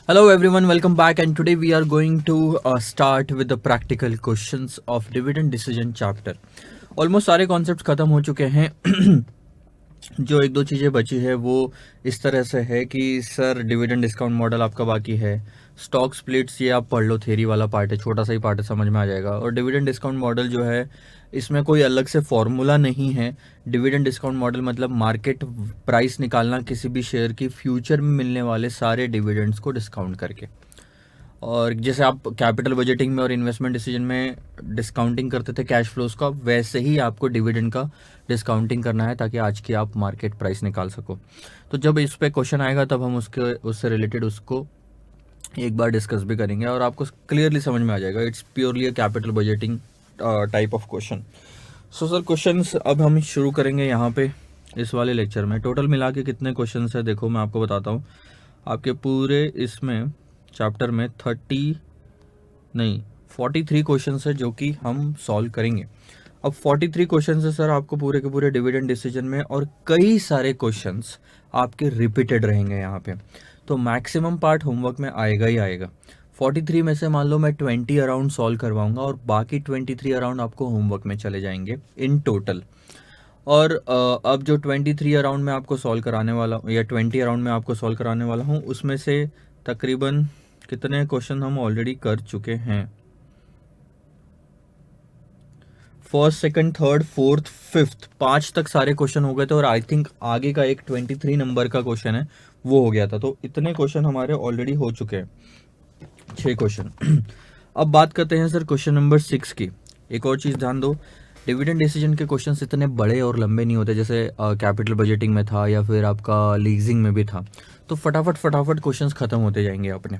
Hello everyone, welcome back, and today we are going to start with the practical questions of dividend decision chapter. Almost सारे concept ख़त्म हो चुके हैं. जो एक दो चीज़ें बची है वो इस तरह से है कि सर डिविडेंड डिस्काउंट मॉडल आपका बाकी है, स्टॉक स्प्लिट्स ये आप पढ़ लो, थ्योरी वाला पार्ट है, छोटा सा ही पार्ट है, समझ में आ जाएगा. और डिविडेंड डिस्काउंट मॉडल जो है इसमें कोई अलग से फॉर्मूला नहीं है. डिविडेंड डिस्काउंट मॉडल मतलब मार्केट प्राइस निकालना किसी भी शेयर की फ्यूचर में मिलने वाले सारे डिविडेंड्स को डिस्काउंट करके. और जैसे आप कैपिटल बजटिंग में और इन्वेस्टमेंट डिसीजन में डिस्काउंटिंग करते थे कैश फ्लोज का, वैसे ही आपको डिविडेंड का डिस्काउंटिंग करना है ताकि आज की आप मार्केट प्राइस निकाल सको. तो जब इस पे क्वेश्चन आएगा तब हम उससे रिलेटेड उसको एक बार डिस्कस भी करेंगे और आपको क्लियरली समझ में आ जाएगा. It's purely a capital budgeting type of question. So sir questions अब हम शुरू करेंगे यहाँ पे इस वाले लेक्चर में. टोटल मिला के कितने क्वेश्चंस है देखो मैं आपको बताता हूँ. आपके पूरे इसमें चैप्टर में 43 क्वेश्चंस है जो कि हम सॉल्व करेंगे. अब 43 क्वेश्चंस है सर आपको पूरे के पूरे डिविडेंड डिसीजन में, और कई सारे क्वेश्चंस आपके रिपीटेड रहेंगे यहाँ पे. तो मैक्सिमम पार्ट होमवर्क में आएगा ही आएगा. 43 में से मान लो मैं 20 अराउंड सॉल्व करवाऊंगा और बाकी 23 अराउंड आपको होमवर्क में चले जाएंगे इन टोटल. और अब जो 23 अराउंड में आपको सॉल्व कराने वाला या 20 अराउंड में आपको सॉल्व कराने वाला हूँ उसमें से तकरीबन कितने क्वेश्चन हम ऑलरेडी कर चुके हैं. First, second, third, fourth, fifth, 5 तक सारे क्वेश्चन हो गए थे और आई थिंक आगे का एक 23 नंबर का क्वेश्चन है वो हो गया था. तो इतने क्वेश्चन हमारे ऑलरेडी हो चुके हैं, 6 क्वेश्चन. अब बात करते हैं सर क्वेश्चन नंबर 6 की. एक और चीज़ ध्यान दो, डिविडेंड डिसीजन के क्वेश्चंस इतने बड़े और लंबे नहीं होते जैसे कैपिटल बजटिंग में था या फिर आपका लीजिंग में भी था. तो फटाफट क्वेश्चंस खत्म होते जाएंगे अपने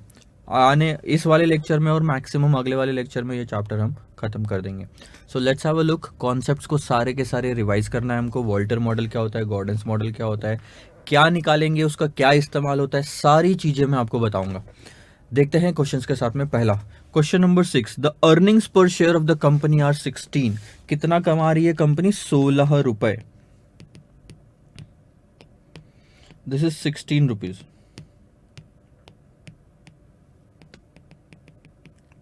आने इस वाले लेक्चर में, और मैक्सिमम अगले वाले लेक्चर में ये चैप्टर हम खत्म कर देंगे. So let's have a look. Concepts को सारे के सारे रिवाइज करना है हमको. वॉल्टर मॉडल क्या होता है, गॉर्डन्स मॉडल क्या होता है, क्या निकालेंगे, उसका क्या इस्तेमाल होता है, सारी चीज़ें मैं आपको बताऊंगा. देखते हैं क्वेश्चंस के साथ में. पहला question number 6, the earnings per share of the company are 16. कितना कमा रही है कंपनी? 16 रुपए. This is 16 rupees.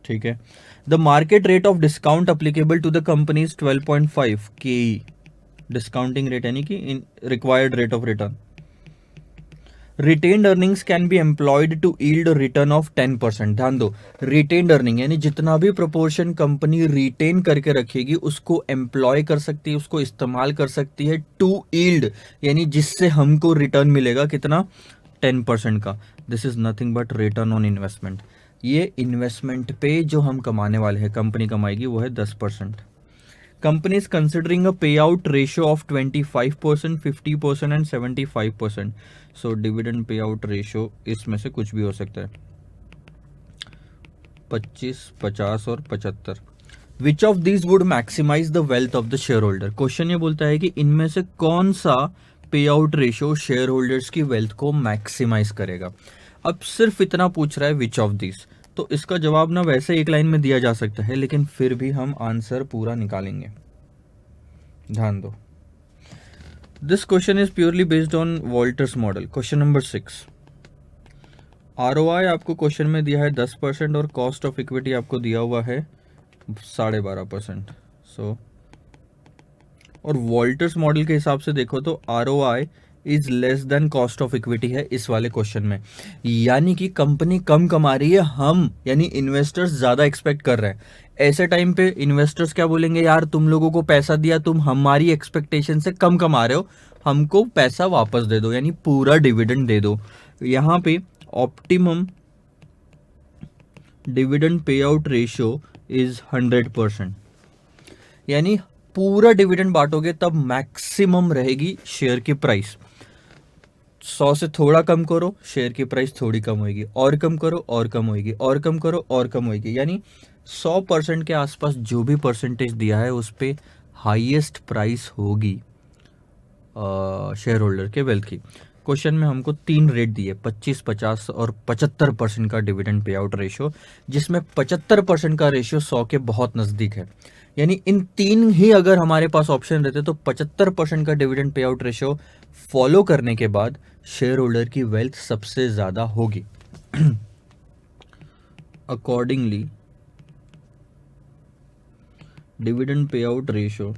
ठीक है. The market rate of discount applicable to the company is 12.5 के. डिस्काउंटिंग रेट यानी कि required rate of return. Retained earnings can be employed to yield return of 10%. ध्यान दो, रिटेन्ड अर्निंग यानी जितना भी प्रोपोर्शन कंपनी रिटेन करके रखेगी उसको एम्प्लॉय कर सकती है, उसको इस्तेमाल कर सकती है टू यील्ड यानी जिससे हमको रिटर्न मिलेगा कितना? 10% का. This is nothing but return on investment. ये इन्वेस्टमेंट पे जो हम कमाने वाले हैं, कंपनी कमाएगी वो है 10%. कंपनी इज कंसिडरिंग अ पे out ratio of 25%, 50% and 75%. So dividend pay out ratio इसमें से कुछ भी हो सकता है, 25, 50 और 75. Which of these would maximise the wealth of the shareholder. Question ये बोलता है कि इनमें से कौन सा पे आउट रेशियो शेयर होल्डर्स की वेल्थ को मैक्सिमाइज करेगा. अब सिर्फ इतना पूछ रहा है विच ऑफ दीज. तो इसका जवाब ना वैसे एक लाइन में दिया जा सकता है लेकिन फिर भी हम आंसर पूरा निकालेंगे. ध्यान दो, this question is purely based on Walter's model. Question number 6, ROI आपको क्वेश्चन में दिया है 10% और कॉस्ट ऑफ इक्विटी आपको दिया हुआ है 12.5%. सो और वॉल्टर्स मॉडल के हिसाब से देखो तो ROI is less than cost of equity है इस वाले क्वेश्चन में. यानी कि कंपनी कम कमा रही है, हम यानी इन्वेस्टर्स ज्यादा एक्सपेक्ट कर रहे हैं. ऐसे टाइम पे इन्वेस्टर्स क्या बोलेंगे, यार तुम लोगों को पैसा दिया, तुम हमारी एक्सपेक्टेशन से कम कमा रहे हो, हमको पैसा वापस दे दो यानी पूरा डिविडेंड दे दो. यहाँ पे optimum dividend pay out ratio is 100%. यानी पूरा डिविडेंड बांटोगे तब मैक्सिमम रहेगी शेयर की प्राइस. 100 से थोड़ा कम करो, शेयर की प्राइस थोड़ी कम होगी, और कम करो और कम होगी, और कम करो और कम होगी. यानी 100% के आसपास जो भी परसेंटेज दिया है उस पे हाईएस्ट प्राइस होगी शेयर होल्डर के वेल्थ की. क्वेश्चन में हमको 3 रेट दिए, 25, 50 और 75% का डिविडेंड पे आउट रेशियो, जिसमें 75% का रेशियो 100 के बहुत नज़दीक है. यानी इन 3 ही अगर हमारे पास ऑप्शन रहते तो 75% का dividend pay out ratio follow करने के बाद शेयर होल्डर की वेल्थ सबसे ज़्यादा होगी. accordingly dividend payout ratio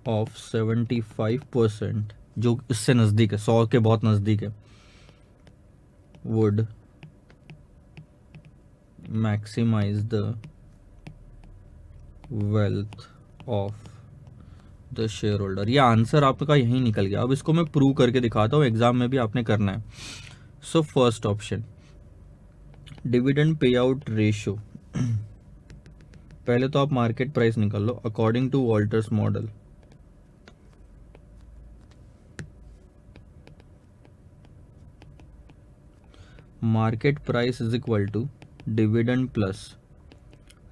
of 75%, जो इससे नज़दीक है, 100 के बहुत नज़दीक है, would maximize the wealth of the share holder. ये आंसर आपका यहीं निकल गया। अब इसको मैं प्रूव करके दिखाता हूँ, एग्जाम में भी आपने करना है। So first option, dividend pay out ratio, पहले तो आप मार्केट प्राइस निकाल लो according to Walter's model. Market price is equal to dividend plus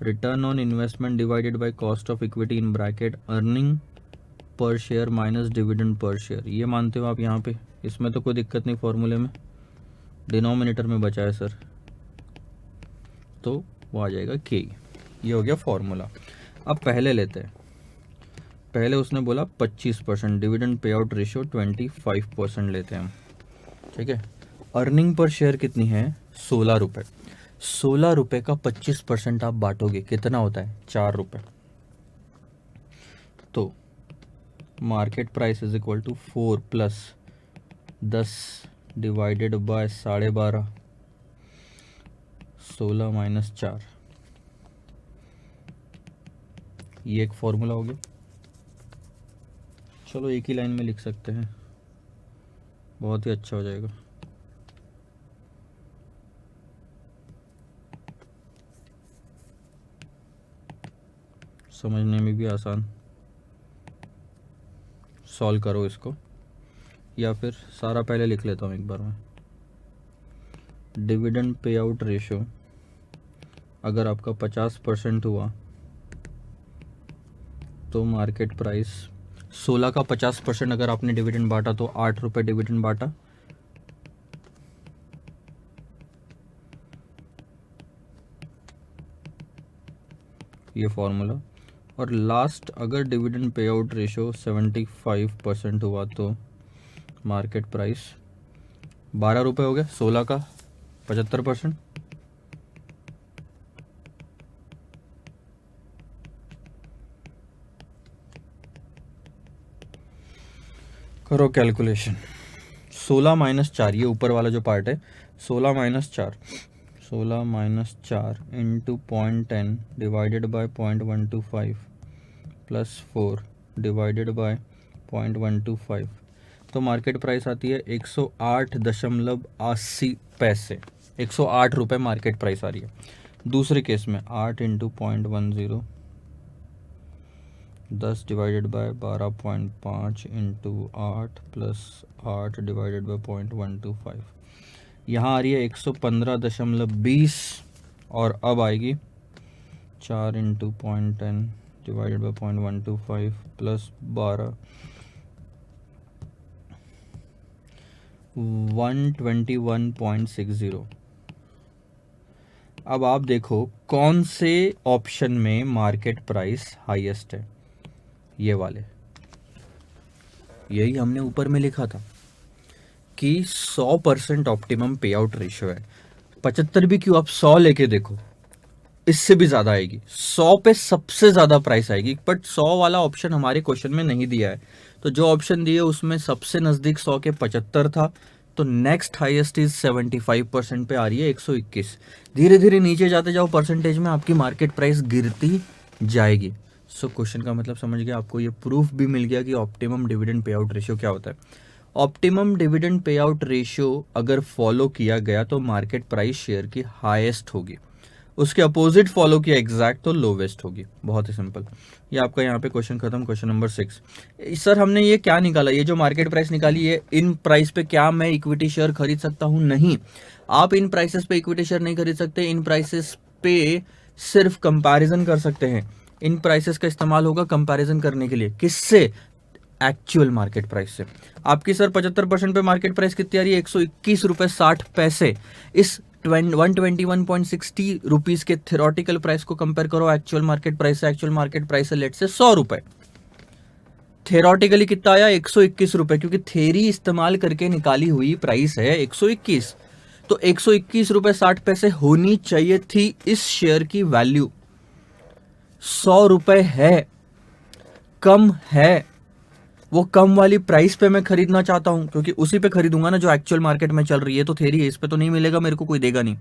return on investment divided by cost of equity in bracket earning per share minus dividend per share. ये मानते हो आप यहाँ पे? इसमें तो कोई दिक्कत नहीं, फॉर्मूले में डिनोमिनेटर में बचा है सर, तो वो आ जाएगा के। ये हो गया फॉर्मूला। अब पहले लेते हैं, पहले उसने बोला 25%, डिविडेंड पे आउट रेशियो 25% लेते हैं हम, ठीक है। अर्निंग पर शेयर कितनी है? 16 रुपये। 16 रुपये का 25% आप बांटोगे, कितना होता है? 4 रुपये। तो market price is equal to 4 plus 10 divided by 12.5, 16 minus 4, ये एक फॉर्मूला हो गया। चलो एक ही लाइन में लिख सकते हैं, बहुत ही अच्छा हो जाएगा। समझने में भी आसान। सॉल्व करो इसको, या फिर सारा पहले लिख लेता हूँ एक बार में। डिविडेंड पे आउट रेशियो अगर आपका 50% हुआ तो मार्केट प्राइस 16 का 50% अगर आपने डिविडेंड बांटा तो 8 रुपये डिविडेंड बांटा, ये फॉर्मूला। और लास्ट अगर डिविडेंड पे आउट रेशियो 75% हुआ तो मार्केट प्राइस 12 रुपये हो गया। 16 का 75%, करो कैलकुलेशन। 16 माइनस 4, ये ऊपर वाला जो पार्ट है, 16 minus 4, 16 minus 4 into 0.10 divided by 0.125 plus 4 divided by 0.125, तो मार्केट प्राइस आती है 108.80 पैसे। 108 रुपये मार्केट प्राइस आ रही है। दूसरे केस में 8 into 0.10, 10 divided by 12.5 into 8 plus 8 divided by 0.125, यहाँ आ रही है 115.20, और अब आएगी 4 इंटू 0.10 डिवाइडेड बाय 0.125 प्लस 12, 121.60। अब आप देखो कौन से ऑप्शन में मार्केट प्राइस हाईएस्ट है, ये वाले। यही हमने ऊपर में लिखा था कि 100% ऑप्टिमम पे आउट रेशियो है। 75 भी क्यों, आप 100 लेके देखो, इससे भी ज्यादा आएगी। 100 पे सबसे ज्यादा प्राइस आएगी, बट 100 वाला ऑप्शन हमारे क्वेश्चन में नहीं दिया है। तो जो ऑप्शन दिए उसमें सबसे नजदीक 100 के 75 था, तो नेक्स्ट हाईएस्ट इज 75% पे आ रही है 121। धीरे धीरे नीचे जाते जाओ परसेंटेज में, आपकी मार्केट प्राइस गिरती जाएगी। सो क्वेश्चन का मतलब समझ गया, आपको ये प्रूफ भी मिल गया कि optimum dividend pay out ratio क्या होता है। Optimum dividend pay out ratio अगर फॉलो किया गया तो मार्केट प्राइस शेयर की हाईएस्ट होगी, उसके अपोजिट फॉलो किया एग्जैक्ट तो लोवेस्ट होगी। बहुत ही सिंपल। ये आपका यहाँ पे क्वेश्चन खत्म। क्वेश्चन नंबर 6, सर हमने ये क्या निकाला, ये जो मार्केट प्राइस निकाली है, इन प्राइस पे क्या मैं इक्विटी शेयर खरीद सकता हूँ? नहीं, आप इन प्राइसेस पे इक्विटी शेयर नहीं खरीद सकते। इन प्राइसेस पे सिर्फ कंपैरिजन कर सकते हैं। इन प्राइसेस का इस्तेमाल होगा कंपैरिजन करने के लिए, किससे? एक्चुअल मार्केट प्राइस से। आपकी सर 75% पे मार्केट प्राइस कितनी आ रही है? 121 रुपये 60 पैसे। इस 121.60 रुपीज के थ्योरेटिकल प्राइस को कंपेयर करो एक्चुअल मार्केट प्राइस से। एक्चुअल मार्केट प्राइस है लेट से 100 रुपए, थ्योरेटिकली कितना आया? 121 रुपए, क्योंकि थ्योरी इस्तेमाल करके निकाली हुई प्राइस है 121। तो 121 रुपए 60 पैसे होनी चाहिए थी। इस शेयर की वैल्यू 100 रुपए है, कम है। वो कम वाली प्राइस पे मैं खरीदना चाहता हूं, क्योंकि उसी पे खरीदूंगा ना जो एक्चुअल मार्केट में चल रही है। तो थेरी है, इस पे तो नहीं मिलेगा मेरे को, कोई देगा नहीं।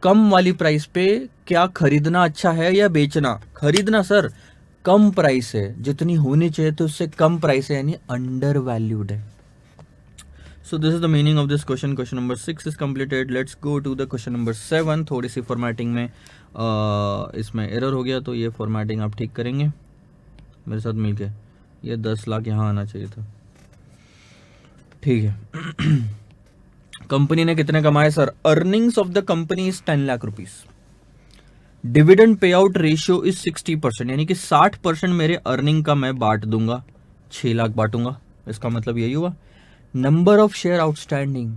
कम वाली प्राइस पे क्या खरीदना अच्छा है या बेचना? खरीदना सर। कम प्राइस है, जितनी होनी चाहिए तो उससे कम प्राइस है, यानी अंडर वैल्यूड है। So this is the meaning of this question. Question number 6 is completed. Let's go to the question number 7। थोड़ी सी फॉर्मेटिंग में इसमें एरर हो गया, तो ये फॉर्मेटिंग आप ठीक करेंगे मेरे साथ मिलके। ये 10 लाख यहाँ आना चाहिए था, ठीक है। कंपनी ने कितने कमाए sir? Earnings of the company is 10 lakh rupees. Dividend pay out ratio is 60%, यानी कि 60% मेरे अर्निंग का मैं बांट दूंगा, 6 लाख बांटूंगा। इसका मतलब यही हुआ। Number of share outstanding,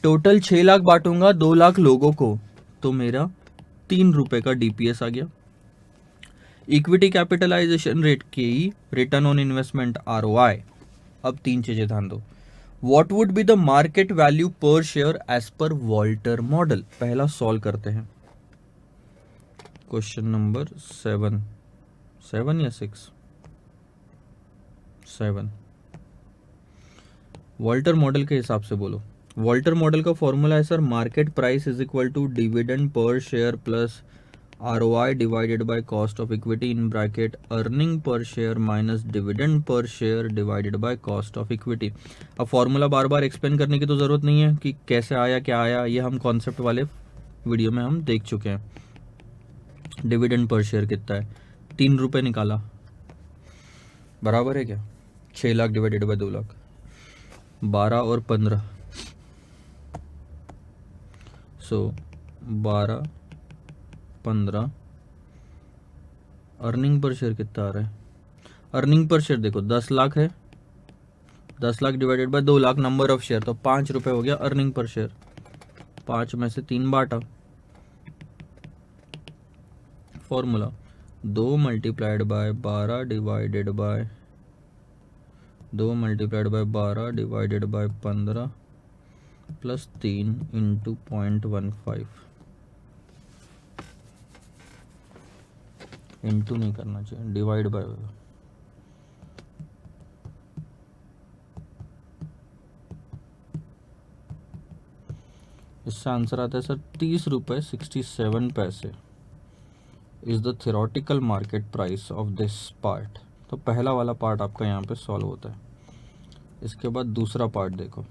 total 6 lakh बांटूंगा 2 लाख लोगों को, तो मेरा 3 रुपए का डीपीएस आ गया। इक्विटी कैपिटलाइजेशन रेट की, रिटर्न ऑन इन्वेस्टमेंट आरओआई। अब 3 चीजें ध्यान दो। What would be the market value per share as per Walter model? पहला सॉल्व करते हैं क्वेश्चन नंबर 7 या 6? 7। वॉल्टर मॉडल के हिसाब से बोलो। वॉल्टर मॉडल का फॉर्मूला है sir, market price is equal to dividend per share plus ROI divided by cost of equity in bracket earning per share minus dividend per share divided by cost of equity. अब formula बार बार explain करने की तो जरूरत नहीं है कि कैसे आया क्या आया, ये हम कॉन्सेप्ट वाले वीडियो में हम देख चुके हैं। डिविडेंड पर शेयर कितना है? 3 रुपए निकाला, बराबर है क्या? 6 लाख डिवाइडेड बाय 2 लाख, 12 और 15, सो 12 15। अर्निंग पर शेयर कितना आ रहा है? अर्निंग पर शेयर देखो 10 लाख है, 10 lakh divided by 2 lakh number of share, तो 5 रुपए हो गया अर्निंग पर शेयर। 5 में से 3 बांटा, formula 2 multiplied by 12 divided by 12 divided by 15 plus 3 into 0.15। Into नहीं करना चाहिए, डिवाइड बाय। इससे आंसर आता है सर 30 रुपए 67 पैसे is the theoretical market price of this part. तो पहला वाला पार्ट आपका यहाँ पे सॉल्व होता है। इसके बाद दूसरा पार्ट देखो,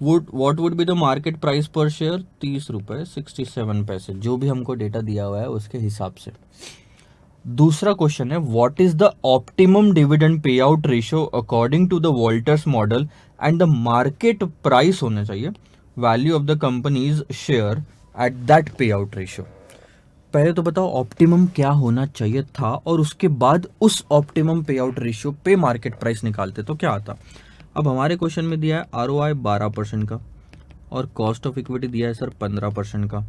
what would be the market price पर शेयर? 30 रुपए 67 पैसे, जो भी हमको डेटा दिया हुआ है उसके हिसाब से। दूसरा क्वेश्चन है, what is the optimum dividend pay out ratio according to the Walter's model and the market price होना चाहिए value of the company's share at that pay out ratio. पहले तो बताओ ऑप्टिमम क्या होना चाहिए था, और उसके बाद उस ऑप्टिमम पे आउट रेशियो पे मार्केट प्राइस निकालते तो क्या आता। अब हमारे क्वेश्चन में दिया है आरओआई 12% का और कॉस्ट ऑफ इक्विटी दिया है सर 15% का।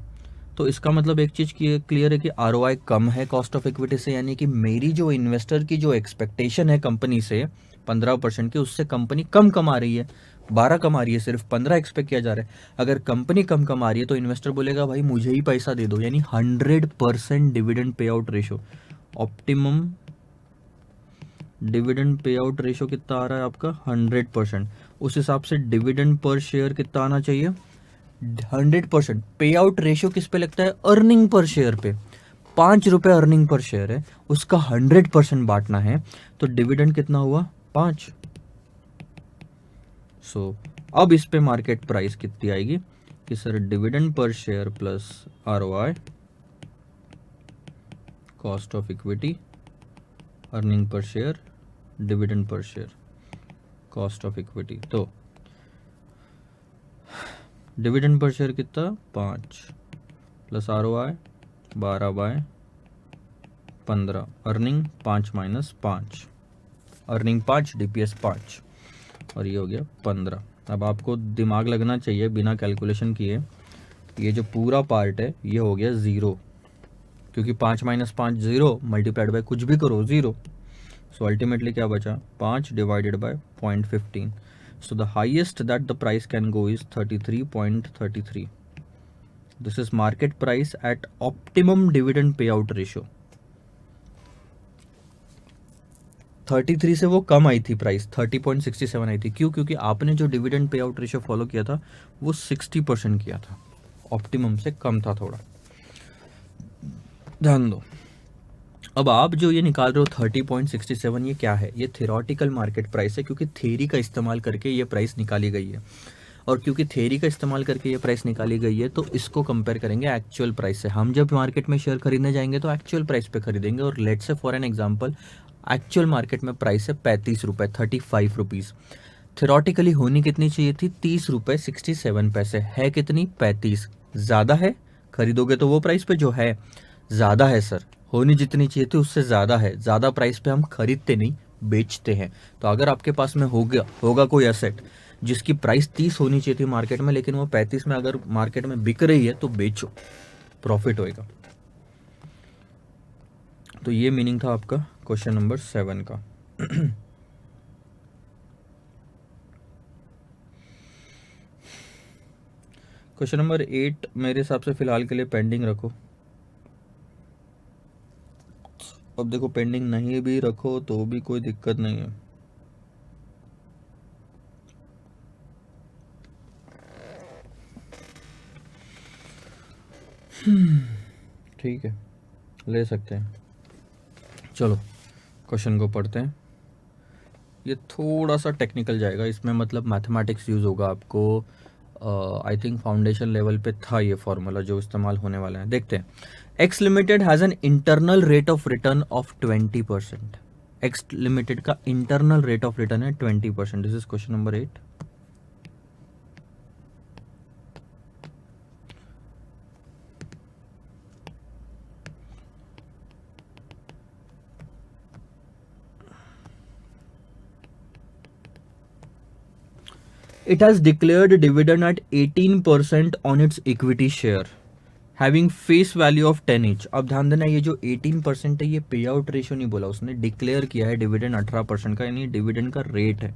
तो इसका मतलब एक चीज़ क्लियर है कि आरओआई कम है कॉस्ट ऑफ इक्विटी से, यानी कि मेरी जो इन्वेस्टर की जो एक्सपेक्टेशन है कंपनी से 15% की, उससे कंपनी कम कमा रही है। 12 कमा रही है, सिर्फ 15 एक्सपेक्ट किया जा रहा है। अगर कंपनी कम कमा रही है तो इन्वेस्टर बोलेगा भाई मुझे ही पैसा दे दो, यानी 100% dividend pay out ratio. Optimum dividend pay out ratio कितना आ रहा है आपका? 100%। उस हिसाब से डिविडेंड पर शेयर कितना आना चाहिए? 100%। पे आउट रेशियो किस पे लगता है? अर्निंग पर शेयर पे। 5 रुपए अर्निंग पर शेयर है, उसका 100% बांटना है, तो डिविडेंड कितना हुआ? 5। सो अब इस पे मार्केट प्राइस कितनी आएगी कि sir dividend per share plus ROI, cost of equity, earning per share, dividend per share, cost of equity. तो डिविडेंड पर शेयर कितना? 5 plus ROI 12/15, earning 5 minus 5, earning 5, DPS 5, और ये हो गया 15। अब आपको दिमाग लगना चाहिए बिना कैलकुलेशन किए, ये जो पूरा पार्ट है ये हो गया 0, क्योंकि 5 माइनस 5 0, मल्टीप्लाइड बाय कुछ भी करो 0। सो अल्टीमेटली क्या बचा? 5 divided by 0.15। So the highest that the price can go is 33.33. This is market price at optimum dividend payout ratio. 33 से वो कम आई थी प्राइस, 30.67 आई थी। क्यों? क्योंकि आपने जो dividend pay out ratio follow किया था वो 60% किया था, ऑप्टिमम से कम था थोड़ा, ध्यान दो। अब आप जो ये निकाल रहे हो 30.67, ये क्या है? ये थ्योरेटिकल मार्केट प्राइस है, क्योंकि थ्योरी का इस्तेमाल करके ये प्राइस निकाली गई है। और क्योंकि थ्योरी का इस्तेमाल करके ये प्राइस निकाली गई है तो इसको कंपेयर करेंगे एक्चुअल प्राइस से। हम जब मार्केट में शेयर खरीदने जाएंगे तो एक्चुअल प्राइस पे खरीदेंगे। और let's say for an example actual market में प्राइस है 35 रुपये, 35 रुपीज़। थ्योरेटिकली होनी कितनी चाहिए थी? 30 रुपये 67 पैसे। है कितनी? 35। ज़्यादा है, खरीदोगे तो वो प्राइस पे जो है ज़्यादा है सर। होनी जितनी चाहिए थी उससे ज़्यादा है। ज़्यादा प्राइस पे हम खरीदते नहीं, बेचते हैं। तो अगर आपके पास में होगा कोई एसेट जिसकी प्राइस 30 होनी चाहिए थी मार्केट में, लेकिन वो 35 में अगर मार्केट में बिक रही है तो बेचो, प्रॉफिट होएगा। तो ये मीनिंग था आपका क्वेश्चन नंबर 7 का। क्वेश्चन नंबर 8 मेरे हिसाब से फिलहाल के लिए पेंडिंग रखो। अब देखो, पेंडिंग नहीं भी रखो तो भी कोई दिक्कत नहीं है। ठीक है, ले सकते हैं। चलो क्वेश्चन को पढ़ते हैं। ये थोड़ा सा टेक्निकल जाएगा, इसमें मतलब मैथमेटिक्स यूज़ होगा आपको। आई थिंक फाउंडेशन लेवल पे था ये फॉर्मूला जो इस्तेमाल होने वाला है। देखते हैं। X limited has an internal rate of return of 20%। X limited का इंटरनल रेट ऑफ रिटर्न है 20%। This is question number 8। It has declared a dividend at 18% on its equity share, having face value of 10 each. अब ध्यान देना, ये जो 18% है ये पे आउट रेशियो नहीं बोला उसने, डिक्लेयर किया है डिविडेंड 18% का, यानी डिविडेंड का रेट है।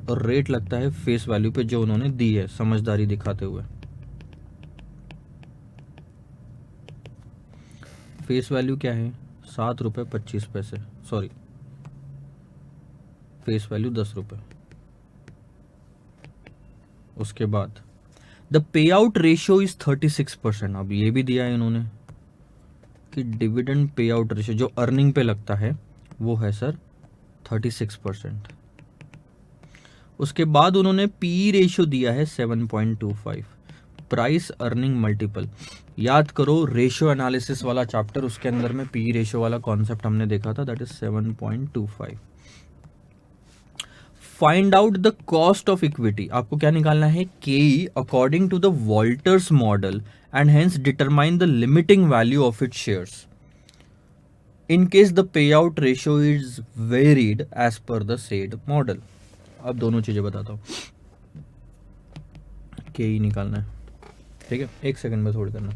और रेट लगता है फेस वैल्यू पे जो उन्होंने दी है, समझदारी दिखाते हुए। फेस वैल्यू क्या है? 7 रुपये 25 पैसे, सॉरी, फेस वैल्यू 10 रुपये। उसके बाद the pay out ratio is 36%। अब ये भी दिया है इन्होंने कि डिविडेंड पे आउट रेशियो जो अर्निंग पे लगता है वो है सर 36%। उसके बाद उन्होंने पी रेशियो दिया है 7.25। प्राइस अर्निंग मल्टीपल, याद करो रेशियो एनालिसिस वाला चैप्टर, उसके अंदर में पी रेशियो वाला कॉन्सेप्ट हमने देखा था, that is 7.25। Find out the cost of equity, आपको क्या निकालना है? के according to the Walter's model and hence determine the limiting value of it shares in case the pay out ratio is varied as per the said model. अब दोनों चीजें बताता हूं, के ही निकालना है, ठीक है? एक सेकंड में थोड़ी करना।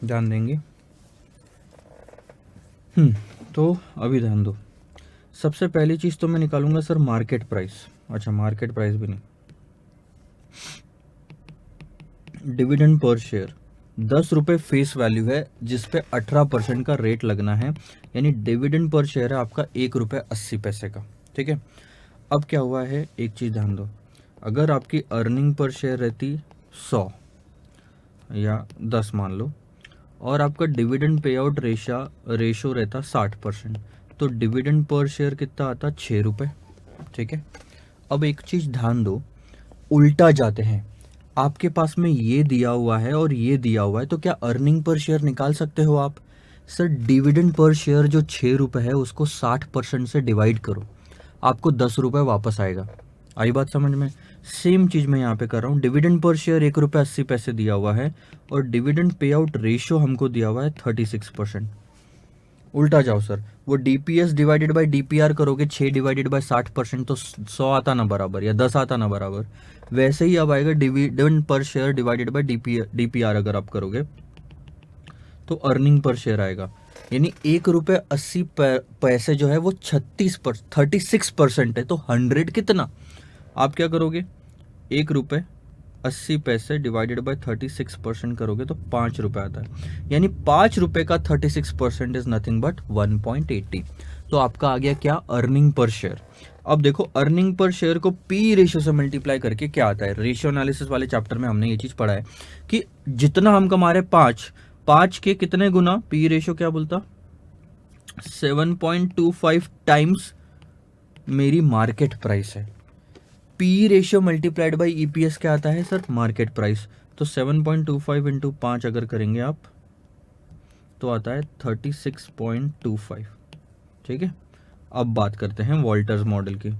ध्यान देंगे। तो अभी ध्यान दो। सबसे पहली चीज़ तो मैं निकालूंगा सर मार्केट प्राइस। अच्छा, मार्केट प्राइस भी नहीं, डिविडेंड पर शेयर 10 रुपये फेस वैल्यू है, जिस पे 18% का रेट लगना है, यानी डिविडेंड पर शेयर है आपका 1 रुपये 80 पैसे का। ठीक है। अब क्या हुआ है, एक चीज़ ध्यान दो, अगर आपकी अर्निंग पर शेयर रहती 100 या 10 मान लो, और आपका डिविडेंड पे आउट रेशो रहता 60%, तो डिविडेंड पर शेयर कितना आता, 6 रुपये। ठीक है। अब एक चीज़ ध्यान दो, उल्टा जाते हैं, आपके पास में ये दिया हुआ है और ये दिया हुआ है, तो क्या अर्निंग पर शेयर निकाल सकते हो आप? सर डिविडेंड पर शेयर जो 6 रुपये है उसको 60% से डिवाइड करो, आपको 10 रुपये वापस आएगा। आई बात समझ में? सेम चीज़ मैं यहाँ पे कर रहा हूँ। डिविडेंड पर शेयर 1 रुपये 80 पैसे दिया हुआ है और डिविडेंड पे आउट रेशियो हमको दिया हुआ है 36%। उल्टा जाओ सर, वो डीपीएस डिवाइडेड बाय डीपीआर करोगे, 6 डिवाइडेड बाय 60%, तो 100 आता ना बराबर, या 10 आता ना बराबर। वैसे ही अब आएगा dividend per share divided bye DPR अगर आप करोगे तो अर्निंग पर शेयर आएगा, यानी 1 रुपये 80 पैसे जो है वो 36% है। तो 100 कितना, आप क्या करोगे, 1 रुपये 80 पैसे डिवाइडेड बाय 36% करोगे तो 5 रुपये आता है, यानी 5 रुपये का 36% इज नथिंग बट 1.80। तो आपका आ गया क्या, अर्निंग पर शेयर। अब देखो अर्निंग पर शेयर को पी रेशियो से मल्टीप्लाई करके क्या आता है, रेशियो एनालिसिस वाले चैप्टर में हमने ये चीज पढ़ा है कि जितना हम कमा रहे 5 के कितने गुना, पी रेशियो क्या बोलता, 7.25 टाइम्स मेरी मार्केट प्राइस है। P ratio multiplied by EPS क्या आता है सर, मार्केट प्राइस। तो 7.25 इंटू 5 अगर करेंगे आप तो आता है 36.25। ठीक है। अब बात करते हैं वॉल्टर्स मॉडल की।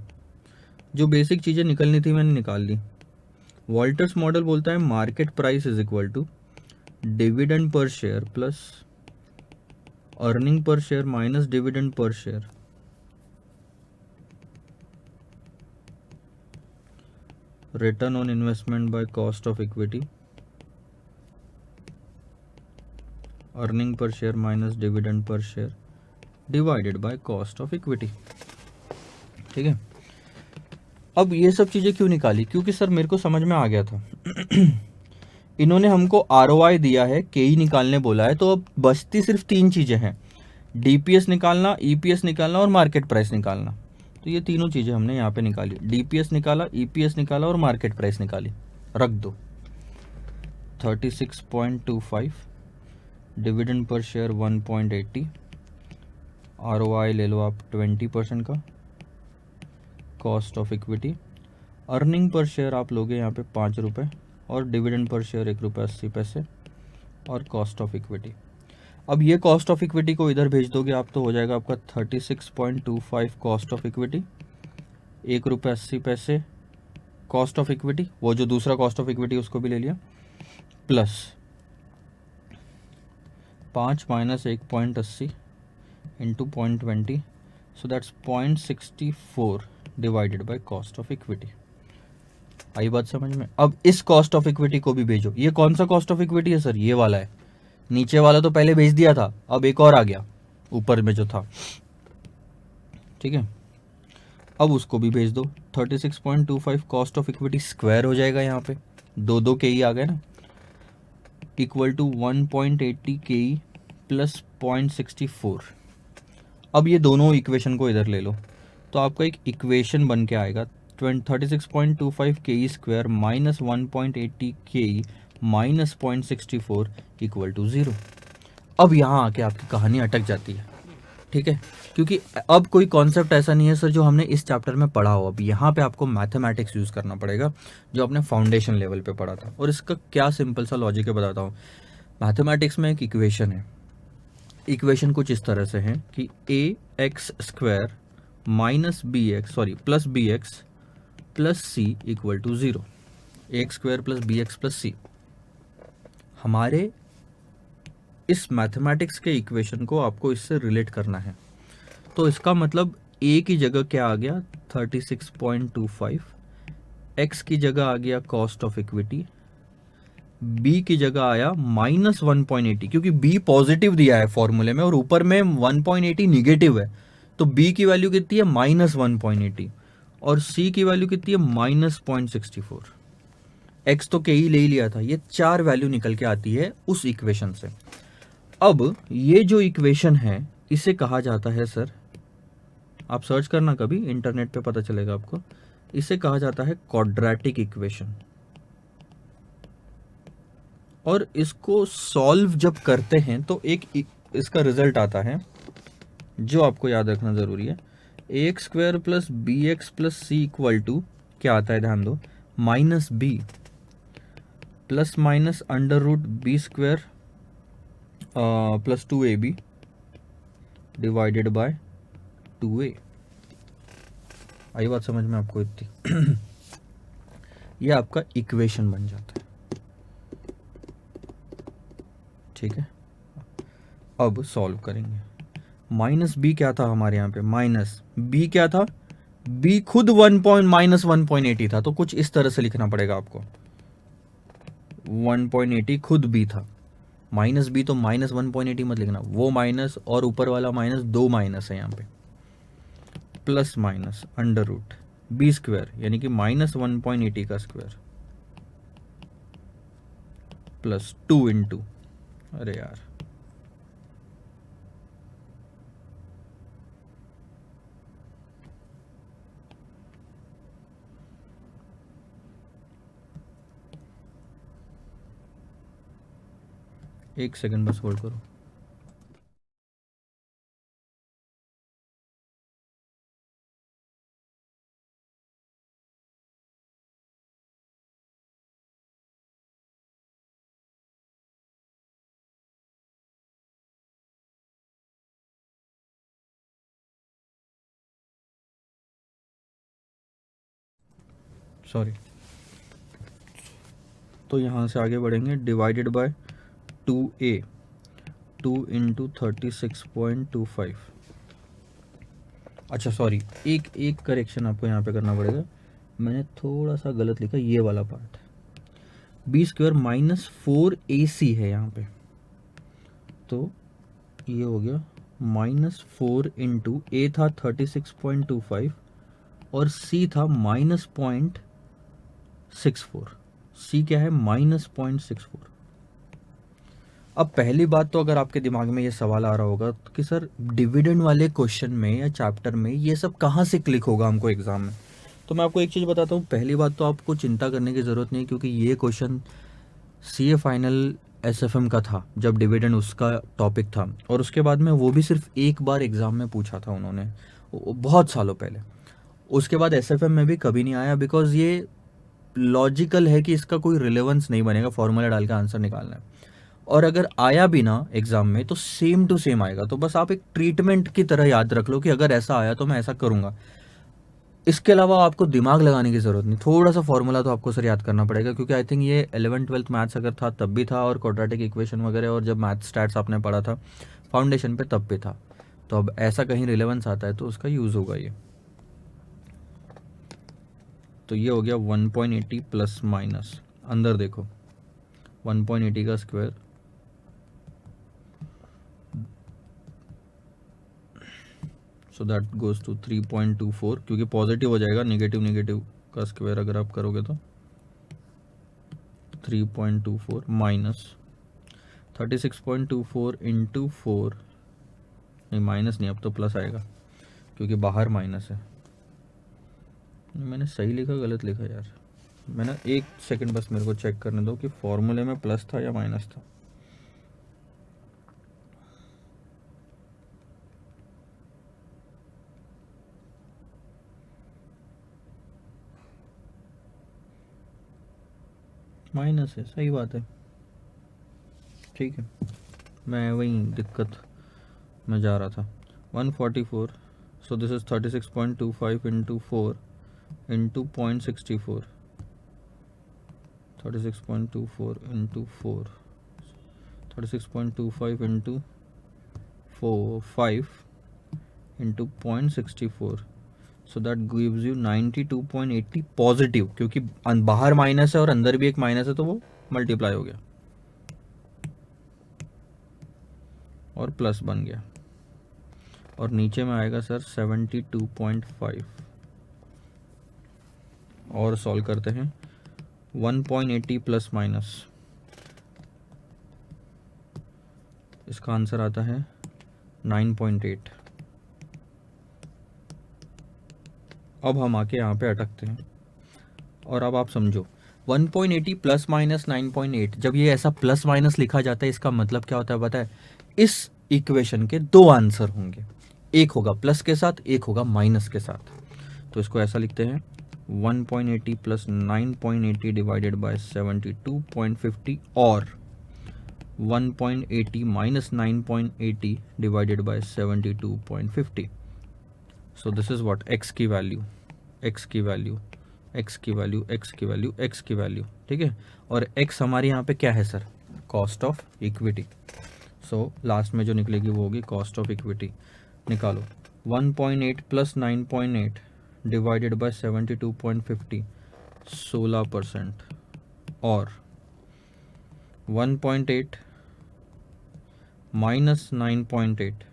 जो बेसिक चीज़ें निकलनी थी मैंने निकाल ली। वॉल्टर्स मॉडल बोलता है market price is equal to dividend per share plus earning per share minus dividend per share return on investment by cost of equity, earning per share minus dividend per share divided by cost of equity. ठीक है। अब ये सब चीज़ें क्यों निकाली, क्योंकि sir मेरे को समझ में आ गया था इन्होंने हमको आरओआई दिया है, केई निकालने बोला है, तो अब बचती सिर्फ 3 चीज़ें हैं, डीपीएस निकालना, ईपीएस निकालना और मार्केट प्राइस निकालना। तो ये तीनों चीज़ें हमने यहाँ पे निकाली, डीपीएस निकाला, ईपीएस निकाला और मार्केट प्राइस निकाली। रख दो 36.25, डिविडेंड पर शेयर 1.80, आरओआई ले लो आप 20% का, cost of equity, earning per share आप लोगे यहाँ पे 5 रुपये और डिविडेंड पर शेयर 1 रुपये 80 पैसे और कॉस्ट ऑफ इक्विटी। अब ये कॉस्ट ऑफ इक्विटी को इधर भेज दोगे आप तो हो जाएगा आपका 36.25 कॉस्ट ऑफ इक्विटी, 1 रुपये 80 पैसे कॉस्ट ऑफ इक्विटी, वो जो दूसरा कॉस्ट ऑफ इक्विटी उसको भी ले लिया, plus 5 minus 1.80 into 0.20, so that's 0.64 divided by cost of equity. आई बात समझ में? अब इस कॉस्ट ऑफ इक्विटी को भी भेजो। ये कौन सा कॉस्ट ऑफ इक्विटी है सर, ये वाला है, नीचे वाला तो पहले भेज दिया था, अब एक और आ गया ऊपर में जो था। ठीक है। अब उसको भी भेज दो, 36.25 कॉस्ट ऑफ इक्विटी स्क्वायर हो जाएगा, यहाँ पे दो के ही आ गए ना, इक्वल टू 1.80 के ई प्लस 0.64। अब ये दोनों इक्वेशन को इधर ले लो तो आपका एक इक्वेशन बन के आएगा 36.25 के ई स्क्वायर माइनस 1.80 के ई माइनस 0.64 इक्वल टू 0। अब यहाँ आके आपकी कहानी अटक जाती है। ठीक है, क्योंकि अब कोई कॉन्सेप्ट ऐसा नहीं है सर जो हमने इस चैप्टर में पढ़ा हो। अब यहाँ पे आपको मैथमेटिक्स यूज़ करना पड़ेगा जो आपने फाउंडेशन लेवल पे पढ़ा था। और इसका क्या सिंपल सा लॉजिक है बताता हूँ। मैथमेटिक्स में एक इक्वेशन है, इक्वेशन कुछ इस तरह से है कि a x square minus b x plus B x plus C equal to 0, a x square plus B x plus c. हमारे इस मैथमेटिक्स के इक्वेशन को आपको इससे रिलेट करना है। तो इसका मतलब ए की जगह क्या आ गया 36.25, एक्स की जगह आ गया कॉस्ट ऑफ इक्विटी, बी की जगह आया -1.80, क्योंकि बी पॉजिटिव दिया है फॉर्मूले में और ऊपर में 1.80 निगेटिव है, तो बी की वैल्यू कितनी है -1.80 और सी की वैल्यू कितनी है -0.64। एक्स तो के ही ले ही लिया था, ये 4 वैल्यू निकल के आती है उस इक्वेशन से। अब ये जो इक्वेशन है इसे कहा जाता है सर, आप सर्च करना कभी इंटरनेट पे पता चलेगा आपको, इसे कहा जाता है क्वाड्रेटिक इक्वेशन। और इसको सॉल्व जब करते हैं तो एक इसका रिजल्ट आता है जो आपको याद रखना जरूरी है, ax² plus B x plus C equal to क्या आता है, ध्यान दो, -b plus minus √b² plus 2ab divided by 2a। आई बात समझ में आपको इतनी? ये आपका इक्वेशन बन जाता है, ठीक है। अब सॉल्व करेंगे। -b क्या था हमारे यहाँ पे, -b क्या था, b खुद -1.80 था, तो कुछ इस तरह से लिखना पड़ेगा आपको, 1.80 खुद b था, -b तो -1.80 मत लिखना, वो माइनस और ऊपर वाला माइनस, दो माइनस है यहाँ पे, प्लस माइनस √b² यानी कि -1.80 का स्क्वायर प्लस 2 इंटू, अरे यार एक सेकंड बस होल्ड करो। सॉरी, तो यहाँ से आगे बढ़ेंगे, डिवाइडेड बाय 2a, 2 इंटू 36.25। अच्छा सॉरी, एक करेक्शन आपको यहाँ पे करना पड़ेगा, मैंने थोड़ा सा गलत लिखा, ये वाला पार्ट b² -4ac है यहाँ पे, तो ये हो गया -4 इंटू ए था 36.25 और c था -0.64। c क्या है, -0.64। अब पहली बात तो अगर आपके दिमाग में ये सवाल आ रहा होगा कि सर डिविडेंड वाले क्वेश्चन में या चैप्टर में ये सब कहाँ से क्लिक होगा हमको एग्जाम में, तो मैं आपको एक चीज़ बताता हूँ। पहली बात तो आपको चिंता करने की ज़रूरत नहीं है, क्योंकि ये क्वेश्चन सीए फाइनल एसएफएम का था जब डिविडेंड उसका टॉपिक था, और उसके बाद में वो भी सिर्फ एक बार एग्ज़ाम में पूछा था उन्होंने, बहुत सालों पहले। उसके बाद एसएफएम में भी कभी नहीं आया, बिकॉज ये लॉजिकल है कि इसका कोई रिलेवेंस नहीं बनेगा, फॉर्मूला डाल के आंसर निकालना है। और अगर आया भी ना एग्जाम में तो सेम टू सेम आएगा, तो बस आप एक ट्रीटमेंट की तरह याद रख लो कि अगर ऐसा आया तो मैं ऐसा करूंगा। इसके अलावा आपको दिमाग लगाने की ज़रूरत नहीं, थोड़ा सा फॉर्मूला तो आपको सर याद करना पड़ेगा, क्योंकि आई थिंक ये 11th-12th मैथ्स अगर था तब भी था, और क्वाड्रेटिक इक्वेशन वगैरह, और जब मैथ स्टैट्स आपने पढ़ा था फाउंडेशन पे तब भी था। तो अब ऐसा कहीं रिलेवेंस आता है तो उसका यूज़ होगा ये। तो ये हो गया 1.80 प्लस माइनस, अंदर देखो 1.80 का square, so that goes to 3.24, क्योंकि पॉजिटिव हो जाएगा, नेगेटिव का स्क्वायर अगर आप करोगे तो 3.24 माइनस 36.24 इंटू 4, नहीं माइनस नहीं, अब तो प्लस आएगा क्योंकि बाहर माइनस है। मैंने सही लिखा गलत लिखा यार, मैंने एक सेकंड बस मेरे को चेक करने दो कि फॉर्मूले में प्लस था या माइनस था। माइनस है, सही बात है, ठीक है, मैं वही दिक्कत में जा रहा था। 144, सो this is 36.25 into 4 into 0.64, 36.24 into 4, 36.25 into 5 into 0.64, so that gives you 92.80 positive, क्योंकि बाहर माइनस है और अंदर भी एक माइनस है, तो वो मल्टीप्लाई हो गया और प्लस बन गया, और नीचे में आएगा सर 72.5। और सॉल्व करते हैं 1.80 प्लस माइनस, इसका आंसर आता है 9.8। अब हम आके यहाँ पे अटकते हैं, और अब आप समझो 1.80 प्लस माइनस 9.8, जब ये ऐसा प्लस माइनस लिखा जाता है इसका मतलब क्या होता है पता है? इस इक्वेशन के दो आंसर होंगे, एक होगा प्लस के साथ, एक होगा माइनस के साथ। तो इसको ऐसा लिखते हैं 1.80 प्लस 9.80 डिवाइडेड बाय 72.50 और 1.80 minus 9.80 divided by 72.50। So this is what x की वैल्यू, x की वैल्यू, x की वैल्यू, x की वैल्यू, x की वैल्यू, ठीक है। और x हमारे यहाँ पे क्या है sir? Cost of equity. So last में जो निकलेगी वो होगी कॉस्ट ऑफ इक्विटी। निकालो 1.8 प्लस 9.8 डिवाइडेड बाय 72.50, 16%, और 1.8 minus 9.8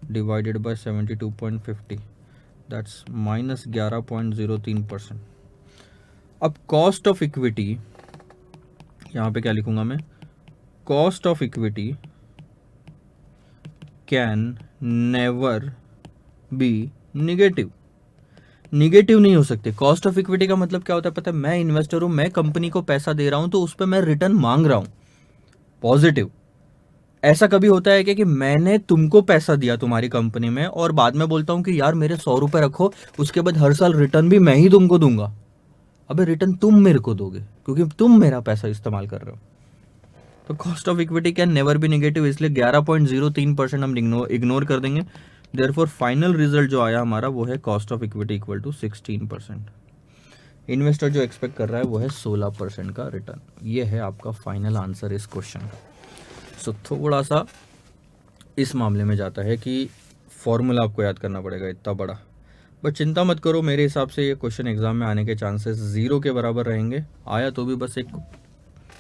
divided by 72.50, that's minus 11.03%। अब कॉस्ट ऑफ इक्विटी, यहाँ पे क्या लिखूंगा मैं? Cost of equity can never be negative. Negative नहीं हो सकते। कॉस्ट ऑफ इक्विटी का मतलब क्या होता है पता है? मैं इन्वेस्टर हूं, मैं कंपनी को पैसा दे रहा हूं, तो उस पर मैं रिटर्न मांग रहा हूं पॉजिटिव। ऐसा कभी होता है कि मैंने तुमको पैसा दिया तुम्हारी कंपनी में और बाद में बोलता हूं कि यार मेरे 100 रुपए रखो, उसके बाद हर साल रिटर्न भी मैं ही तुमको दूंगा? अबे रिटर्न तुम मेरे को दोगे क्योंकि तुम मेरा पैसा इस्तेमाल कर रहे हो। तो cost of equity can never be negative, इसलिए 11.03% हम इग्नोर कर देंगे। देयरफॉर फाइनल रिजल्ट जो आया हमारा वो है cost of equity equal to 16%। Investor जो एक्सपेक्ट कर रहा है वो है 16% का रिटर्न। ये है आपका फाइनल आंसर इस क्वेश्चन का। सो थोड़ा सा इस मामले में जाता है कि फॉर्मूला आपको याद करना पड़ेगा इतना बड़ा, बट चिंता मत करो, मेरे हिसाब से ये क्वेश्चन एग्जाम में आने के चांसेस 0 के बराबर रहेंगे। आया तो भी बस एक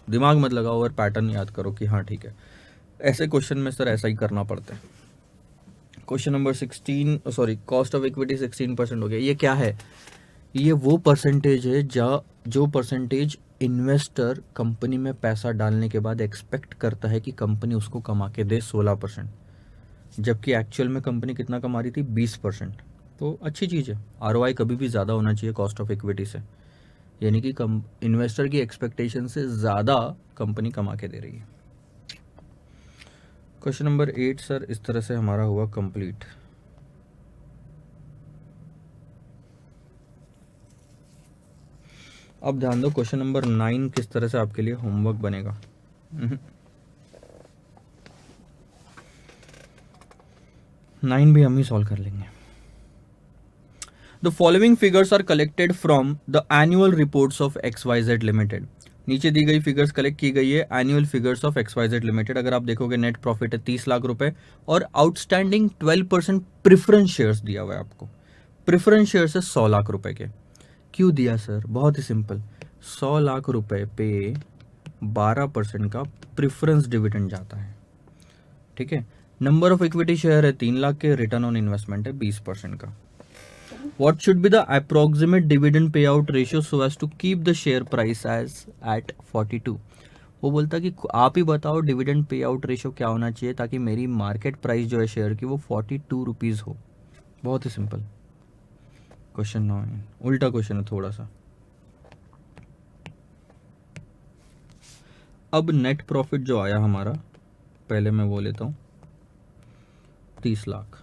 दिमाग मत लगाओ और पैटर्न याद करो कि हाँ ठीक है, ऐसे क्वेश्चन में सर ऐसा ही करना पड़ता है। Question number 16, sorry, cost of equity 16% हो गया। ये क्या है? ये वो परसेंटेज है जो परसेंटेज इन्वेस्टर कंपनी में पैसा डालने के बाद एक्सपेक्ट करता है कि कंपनी उसको कमा के दे 16%, जबकि एक्चुअल में कंपनी कितना कमा रही थी? 20%। तो अच्छी चीज़ है, ROI कभी भी ज़्यादा होना चाहिए कॉस्ट ऑफ इक्विटी से, यानी कि इन्वेस्टर की एक्सपेक्टेशन से ज़्यादा कंपनी कमा के दे रही है। क्वेश्चन नंबर 8 सर इस तरह से हमारा हुआ कंप्लीट। अब ध्यान दो, क्वेश्चन नंबर 9 किस तरह से आपके लिए होमवर्क बनेगा। 9 भी हम ही सॉल्व कर लेंगे। The following figures are collected from the annual reports of XYZ limited. नीचे दी गई फिगर्स कलेक्ट की गई है annual figures of XYZ limited. अगर आप देखोगे नेट प्रॉफिट है 30 लाख रुपए और आउटस्टैंडिंग 12% प्रेफरेंस शेयर्स दिया हुआ है आपको। प्रेफरेंस शेयर्स है 100 लाख रुपए के। क्यों दिया सर? बहुत ही सिंपल, 100 लाख रुपए पे 12% का प्रेफरेंस डिविडेंड जाता है, ठीक है। नंबर ऑफ इक्विटी शेयर है 3 लाख के, रिटर्न ऑन इन्वेस्टमेंट है 20% का। What should be the approximate dividend payout ratio so as to keep the share price as at 42? वो बोलता कि आप ही बताओ डिविडेंड पे आउट रेशियो क्या होना चाहिए ताकि मेरी मार्केट प्राइस जो है शेयर की वो 42 रुपीज़ हो। बहुत ही सिंपल क्वेश्चन 9, उल्टा क्वेश्चन है थोड़ा सा। अब नेट प्रॉफिट जो आया हमारा, पहले मैं वो लेता हूँ 30 लाख।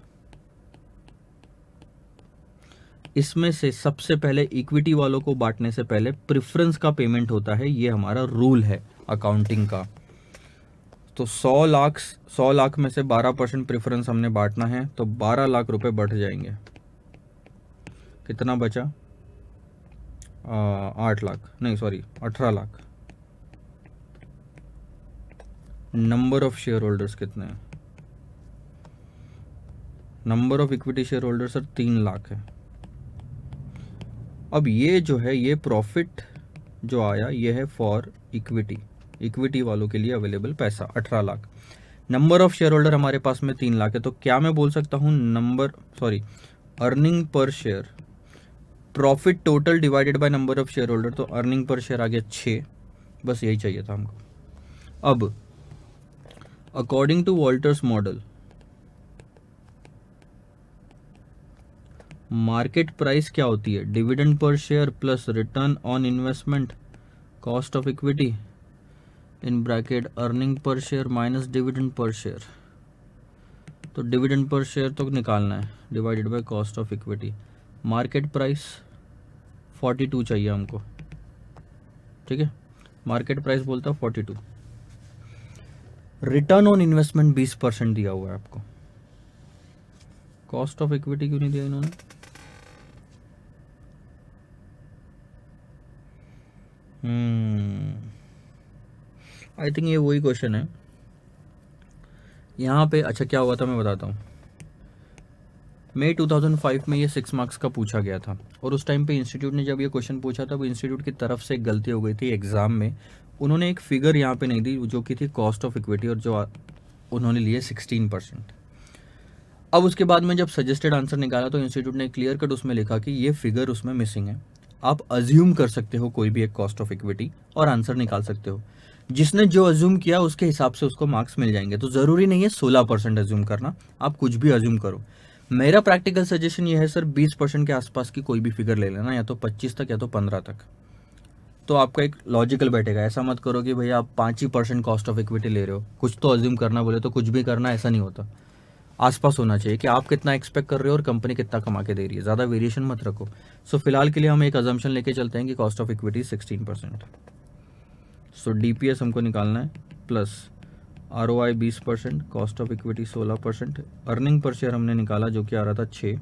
इसमें से सबसे पहले इक्विटी वालों को बांटने से पहले प्रेफरेंस का पेमेंट होता है, ये हमारा रूल है अकाउंटिंग का। तो 100 लाख में से 12% प्रेफरेंस हमने बांटना है, तो 12 लाख रुपए बढ़ जाएंगे। कितना बचा? 8 लाख, नहीं sorry 18 lakh. Number of share holders कितने हैं? Number of equity share holder sir 3 lakh है। अब ये जो है, ये प्रॉफिट जो आया ये है फॉर इक्विटी, इक्विटी वालों के लिए अवेलेबल पैसा 18 lakh. Number of share holder हमारे पास में 3 लाख है, तो क्या मैं बोल सकता हूँ earning per share, profit total divided by number of share holder, तो अर्निंग पर शेयर आ गया 6। बस यही चाहिए था हमको। अब according to Walter's model, market price क्या होती है? Dividend per share plus return on investment cost of equity in bracket earning per share minus dividend per share. तो डिविडेंड पर शेयर तो निकालना है divided by cost of equity. Market price 42 चाहिए हमको, ठीक है, मार्केट प्राइस बोलता है 42। रिटर्न ऑन इन्वेस्टमेंट 20% दिया हुआ है आपको, कॉस्ट ऑफ इक्विटी क्यों नहीं दिया इन्होंने? आई थिंक ये वही क्वेश्चन है यहाँ पे। अच्छा क्या हुआ था मैं बताता हूँ। मई 2005 में ये 6 मार्क्स का पूछा गया था, और उस टाइम पे इंस्टीट्यूट ने जब ये क्वेश्चन पूछा था, वो इंस्टीट्यूट की तरफ से एक गलती हो गई थी एग्जाम में। उन्होंने एक फिगर यहाँ पे नहीं दी जो कि थी कॉस्ट ऑफ इक्विटी, और जो उन्होंने लिए 16%। अब उसके बाद में जब सजेस्टेड आंसर निकाला तो इंस्टीट्यूट ने क्लियर कट उसमें लिखा कि ये फिगर उसमें मिसिंग है। आप अज्यूम कर सकते हो कोई भी एक कॉस्ट ऑफ इक्विटी और आंसर निकाल सकते हो। जिसने जो अज्यूम किया उसके हिसाब से उसको मार्क्स मिल जाएंगे। तो ज़रूरी नहीं है 16% अज्यूम करना, आप कुछ भी अज्यूम करो। मेरा प्रैक्टिकल सजेशन ये है सर, 20% के आसपास की कोई भी फिगर ले लेना, या तो 25 तक या तो 15 तक, तो आपका एक लॉजिकल बैठेगा। ऐसा मत करो कि भैया आप 5% कॉस्ट ऑफ इक्विटी ले रहे हो, कुछ तो अज्यूम करना, बोले तो कुछ भी करना, ऐसा नहीं होता। आसपास होना चाहिए कि आप कितना एक्सपेक्ट कर रहे हो और कंपनी कितना कमा के दे रही है, ज़्यादा वेरिएशन मत रखो। सो फिलहाल के लिए हम एक अजम्पशन लेके चलते हैं कि cost of equity 16%। So DPS हमको निकालना है plus ROI 20%, cost of equity 16%, earning per share हमने निकाला जो कि आ रहा था 6,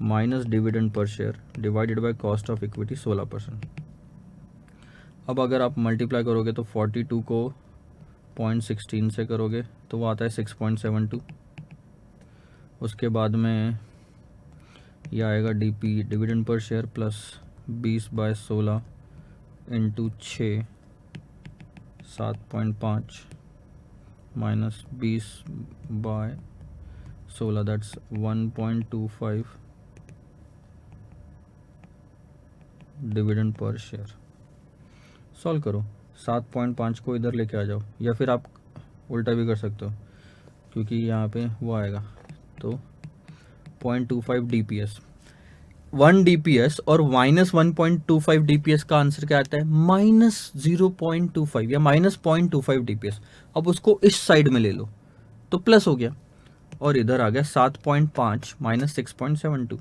minus dividend per share divided by cost of equity 16%। अब अगर आप मल्टीप्लाई करोगे तो 42 को 0.16 से करोगे तो वो आता है 6.72। उसके बाद में यह आएगा DP dividend per share plus 20/16 into 6 7.5 minus 20/16 that's 1.25 dividend per share. Solve करो, 7.5 को इधर लेके आ जाओ, या फिर आप उल्टा भी कर सकते हो क्योंकि यहाँ पे वो आएगा। तो 0.25 डीपीएस, 1 डीपीएस और माइनस 1.25 डीपीएस का आंसर क्या आता है? माइनस 0.25 या माइनस 0.25 डीपीएस। अब उसको इस साइड में ले लो तो प्लस हो गया, और इधर आ गया 7.5 माइनस 6.72,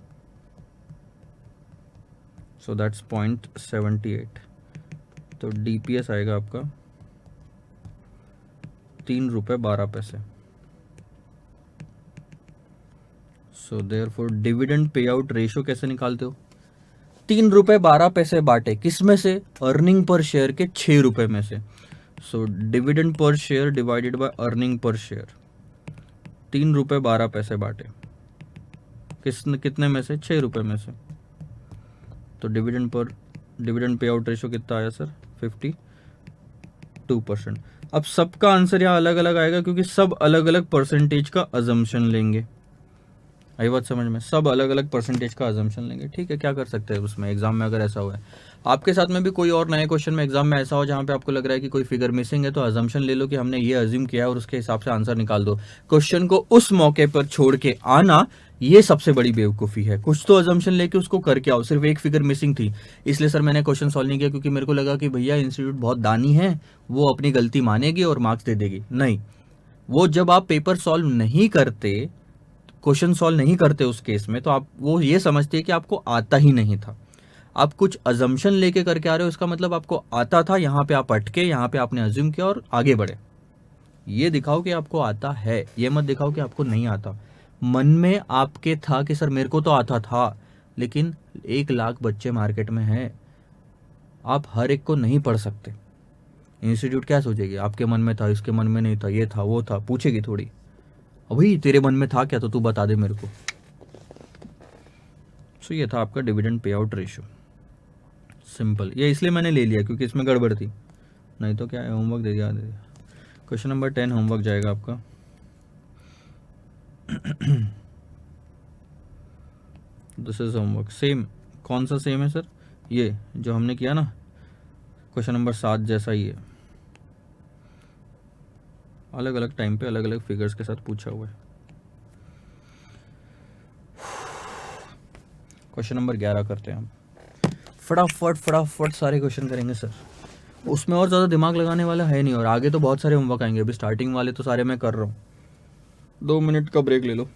सो दैट्स 0.78। तो डीपीएस आएगा आपका 3 रुपये 12 पैसे। So therefore dividend pay out ratio कैसे निकालते हो? 3 रुपये 12 पैसे बांटे किस में से? अर्निंग पर शेयर के 6 रुपये में से। So dividend per share divided by earning per share, 3 रुपये 12 पैसे बांटे कितने में से? 6 रुपये में से। तो डिविडेंड पे आउट रेशियो कितना आया सर? 52%। अब सबका आंसर यहाँ अलग अलग आएगा क्योंकि सब अलग अलग परसेंटेज का अजम्पशन लेंगे। आई बात समझ में? सब अलग अलग परसेंटेज का अजम्पशन लेंगे, ठीक है। क्या कर सकते हैं उसमें, एग्जाम में अगर ऐसा हुआ है आपके साथ में भी कोई और नए क्वेश्चन में एग्जाम में ऐसा हो जहाँ पे आपको लग रहा है कि कोई फिगर मिसिंग है, तो अजम्पशन ले लो कि हमने ये अज्यूम किया और उसके हिसाब से आंसर निकाल दो। क्वेश्चन को उस मौके पर छोड़ के आना, ये सबसे बड़ी बेवकूफ़ी है। कुछ तो अजम्पशन लेके उसको करके आओ। सिर्फ एक फिगर मिसिंग थी इसलिए सर मैंने क्वेश्चन सॉल्व नहीं किया क्योंकि मेरे को लगा कि भैया इंस्टीट्यूट बहुत दानी है, वो अपनी गलती मानेगी और मार्क्स दे देगी। नहीं, वो जब आप पेपर सॉल्व नहीं करते, क्वेश्चन सॉल्व नहीं करते उस केस में, तो आप वो ये समझते हैं कि आपको आता ही नहीं था। आप कुछ अजम्पशन लेके करके आ रहे हो, इसका मतलब आपको आता था, यहाँ पे आप अटके, यहाँ पे आपने अज्यूम किया और आगे बढ़े। ये दिखाओ कि आपको आता है, ये मत दिखाओ कि आपको नहीं आता। मन में आपके था कि सर मेरे को तो आता था, लेकिन 1 लाख बच्चे मार्केट में हैं, आप हर एक को नहीं पढ़ सकते। इंस्टीट्यूट क्या सोचेगी? आपके मन में था, इसके मन में नहीं था, ये था वो था, पूछेगी थोड़ी अभी तेरे मन में था क्या, तो तू बता दे मेरे को। सो ये था आपका dividend pay out ratio, simple. ये इसलिए मैंने ले लिया क्योंकि इसमें गड़बड़ थी, नहीं तो क्या है, होमवर्क दे दिया। क्वेश्चन नंबर 10 होमवर्क जाएगा आपका। This is homework same. कौन सा सेम है सर? ये जो हमने किया ना क्वेश्चन नंबर 7 जैसा ही है, अलग अलग टाइम पे अलग अलग फिगर्स के साथ पूछा हुआ है। क्वेश्चन नंबर 11 करते हैं हम। फटाफट फटाफट सारे क्वेश्चन करेंगे सर, उसमें और ज़्यादा दिमाग लगाने वाला है नहीं, और आगे तो बहुत सारे होमवर्क आएंगे, अभी स्टार्टिंग वाले तो सारे मैं कर रहा हूँ। 2 मिनट का ब्रेक ले लो।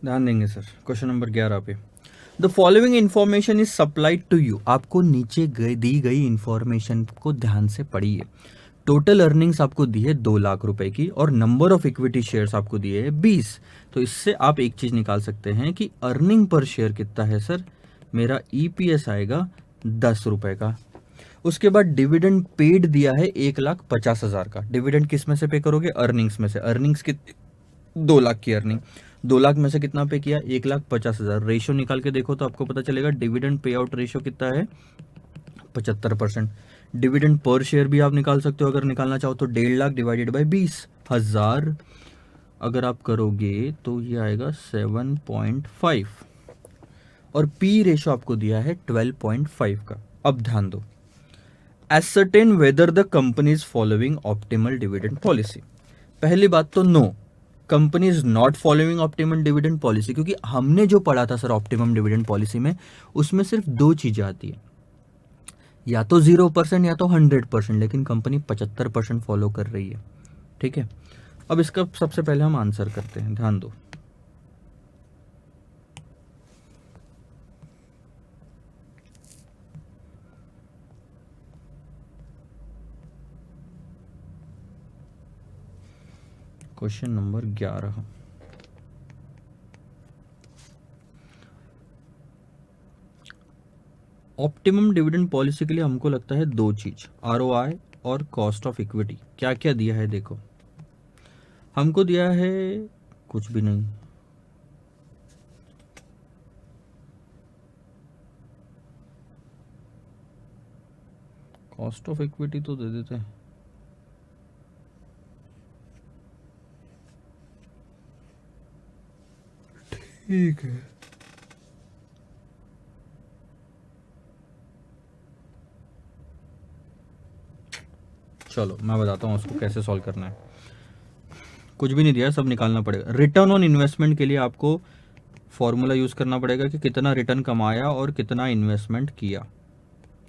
ध्यान देंगे सर क्वेश्चन नंबर 11 पे। The following information is supplied to you. आपको नीचे दी गई इंफॉर्मेशन को ध्यान से पढ़िए। टोटल अर्निंग्स आपको दी है 2 लाख रुपए की, और नंबर ऑफ इक्विटी शेयर्स आपको दिए है 20। तो इससे आप एक चीज निकाल सकते हैं कि अर्निंग पर शेयर कितना है सर, मेरा ईपीएस आएगा 10 रुपए का। उसके बाद डिविडेंड पेड दिया है 1,50,000 का। डिविडेंड किस में से पे करोगे? अर्निंग्स में से। अर्निंग्स कितनी? 2 लाख की अर्निंग। 2 लाख में से कितना पे किया? 1,50,000। रेशियो निकाल के देखो तो आपको पता चलेगा डिविडेंड पे आउट रेशियो कितना है, 75%। डिविडेंड पर शेयर भी आप निकाल सकते हो अगर निकालना चाहो तो। 1,50,000 डिवाइडेड बाई 20,000 अगर आप करोगे तो ये आएगा 7.5, और पी रेशियो आपको दिया है 12.5 का। अब ध्यान दो, ascertain whether the company is following optimal dividend policy। पहली बात तो no, company is not following optimum dividend policy, क्योंकि हमने जो पढ़ा था सर ऑप्टिमम डिविडेंड पॉलिसी में, उसमें सिर्फ 2 चीजें आती है, या तो 0% या तो 100%, लेकिन कंपनी 75% फॉलो कर रही है। ठीक है, अब इसका सबसे पहले हम आंसर करते हैं, ध्यान दो। Question number 11, optimum dividend policy के लिए हमको लगता है दो चीज, ROI और कॉस्ट ऑफ इक्विटी। क्या क्या दिया है देखो, हमको दिया है कुछ भी नहीं, कॉस्ट ऑफ इक्विटी तो दे देते हैं। ठीक है, चलो मैं बताता हूँ उसको कैसे सॉल्व करना है। कुछ भी नहीं दिया, सब निकालना पड़ेगा। रिटर्न ऑन इन्वेस्टमेंट के लिए आपको फॉर्मूला यूज करना पड़ेगा कि कितना रिटर्न कमाया और कितना इन्वेस्टमेंट किया,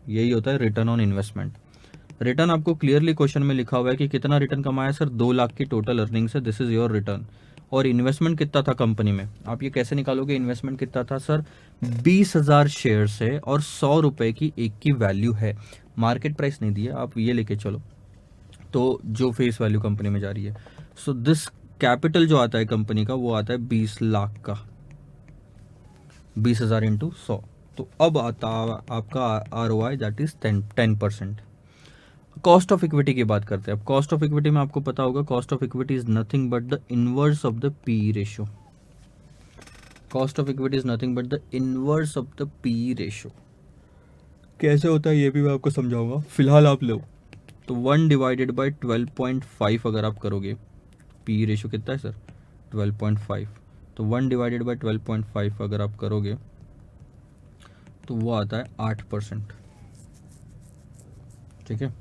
यही होता है रिटर्न ऑन इन्वेस्टमेंट। रिटर्न आपको क्लियरली क्वेश्चन में लिखा हुआ है कि कितना रिटर्न कमाया सर, 2 लाख की टोटल अर्निंग्स है, दिस इज योर रिटर्न। और इन्वेस्टमेंट कितना था कंपनी में, आप ये कैसे निकालोगे, इन्वेस्टमेंट कितना था सर, 20,000 शेयर्स है और 100 रुपए की एक की वैल्यू है, मार्केट प्राइस नहीं दिया, आप ये लेके चलो, तो जो फेस वैल्यू कंपनी में जा रही है। सो दिस कैपिटल जो आता है कंपनी का वो आता है 20 लाख का, 20,000 इंटू 100, तो अब आता आपका ROI that is 10%। Cost of equity की बात करते हैं। अब कॉस्ट ऑफ इक्विटी में आपको पता होगा, cost of equity is nothing but the inverse of the P ratio. Cost of equity is nothing but the inverse of the P ratio. कैसे होता है ये भी मैं आपको समझाऊंगा, फिलहाल आप लो। तो 1 डिवाइडेड बाई 12.5 अगर आप करोगे, पी रेशियो कितना है सर 12.5, तो 1 डिवाइडेड बाई 12.5 अगर आप करोगे तो वो आता है 8%। ठीक है,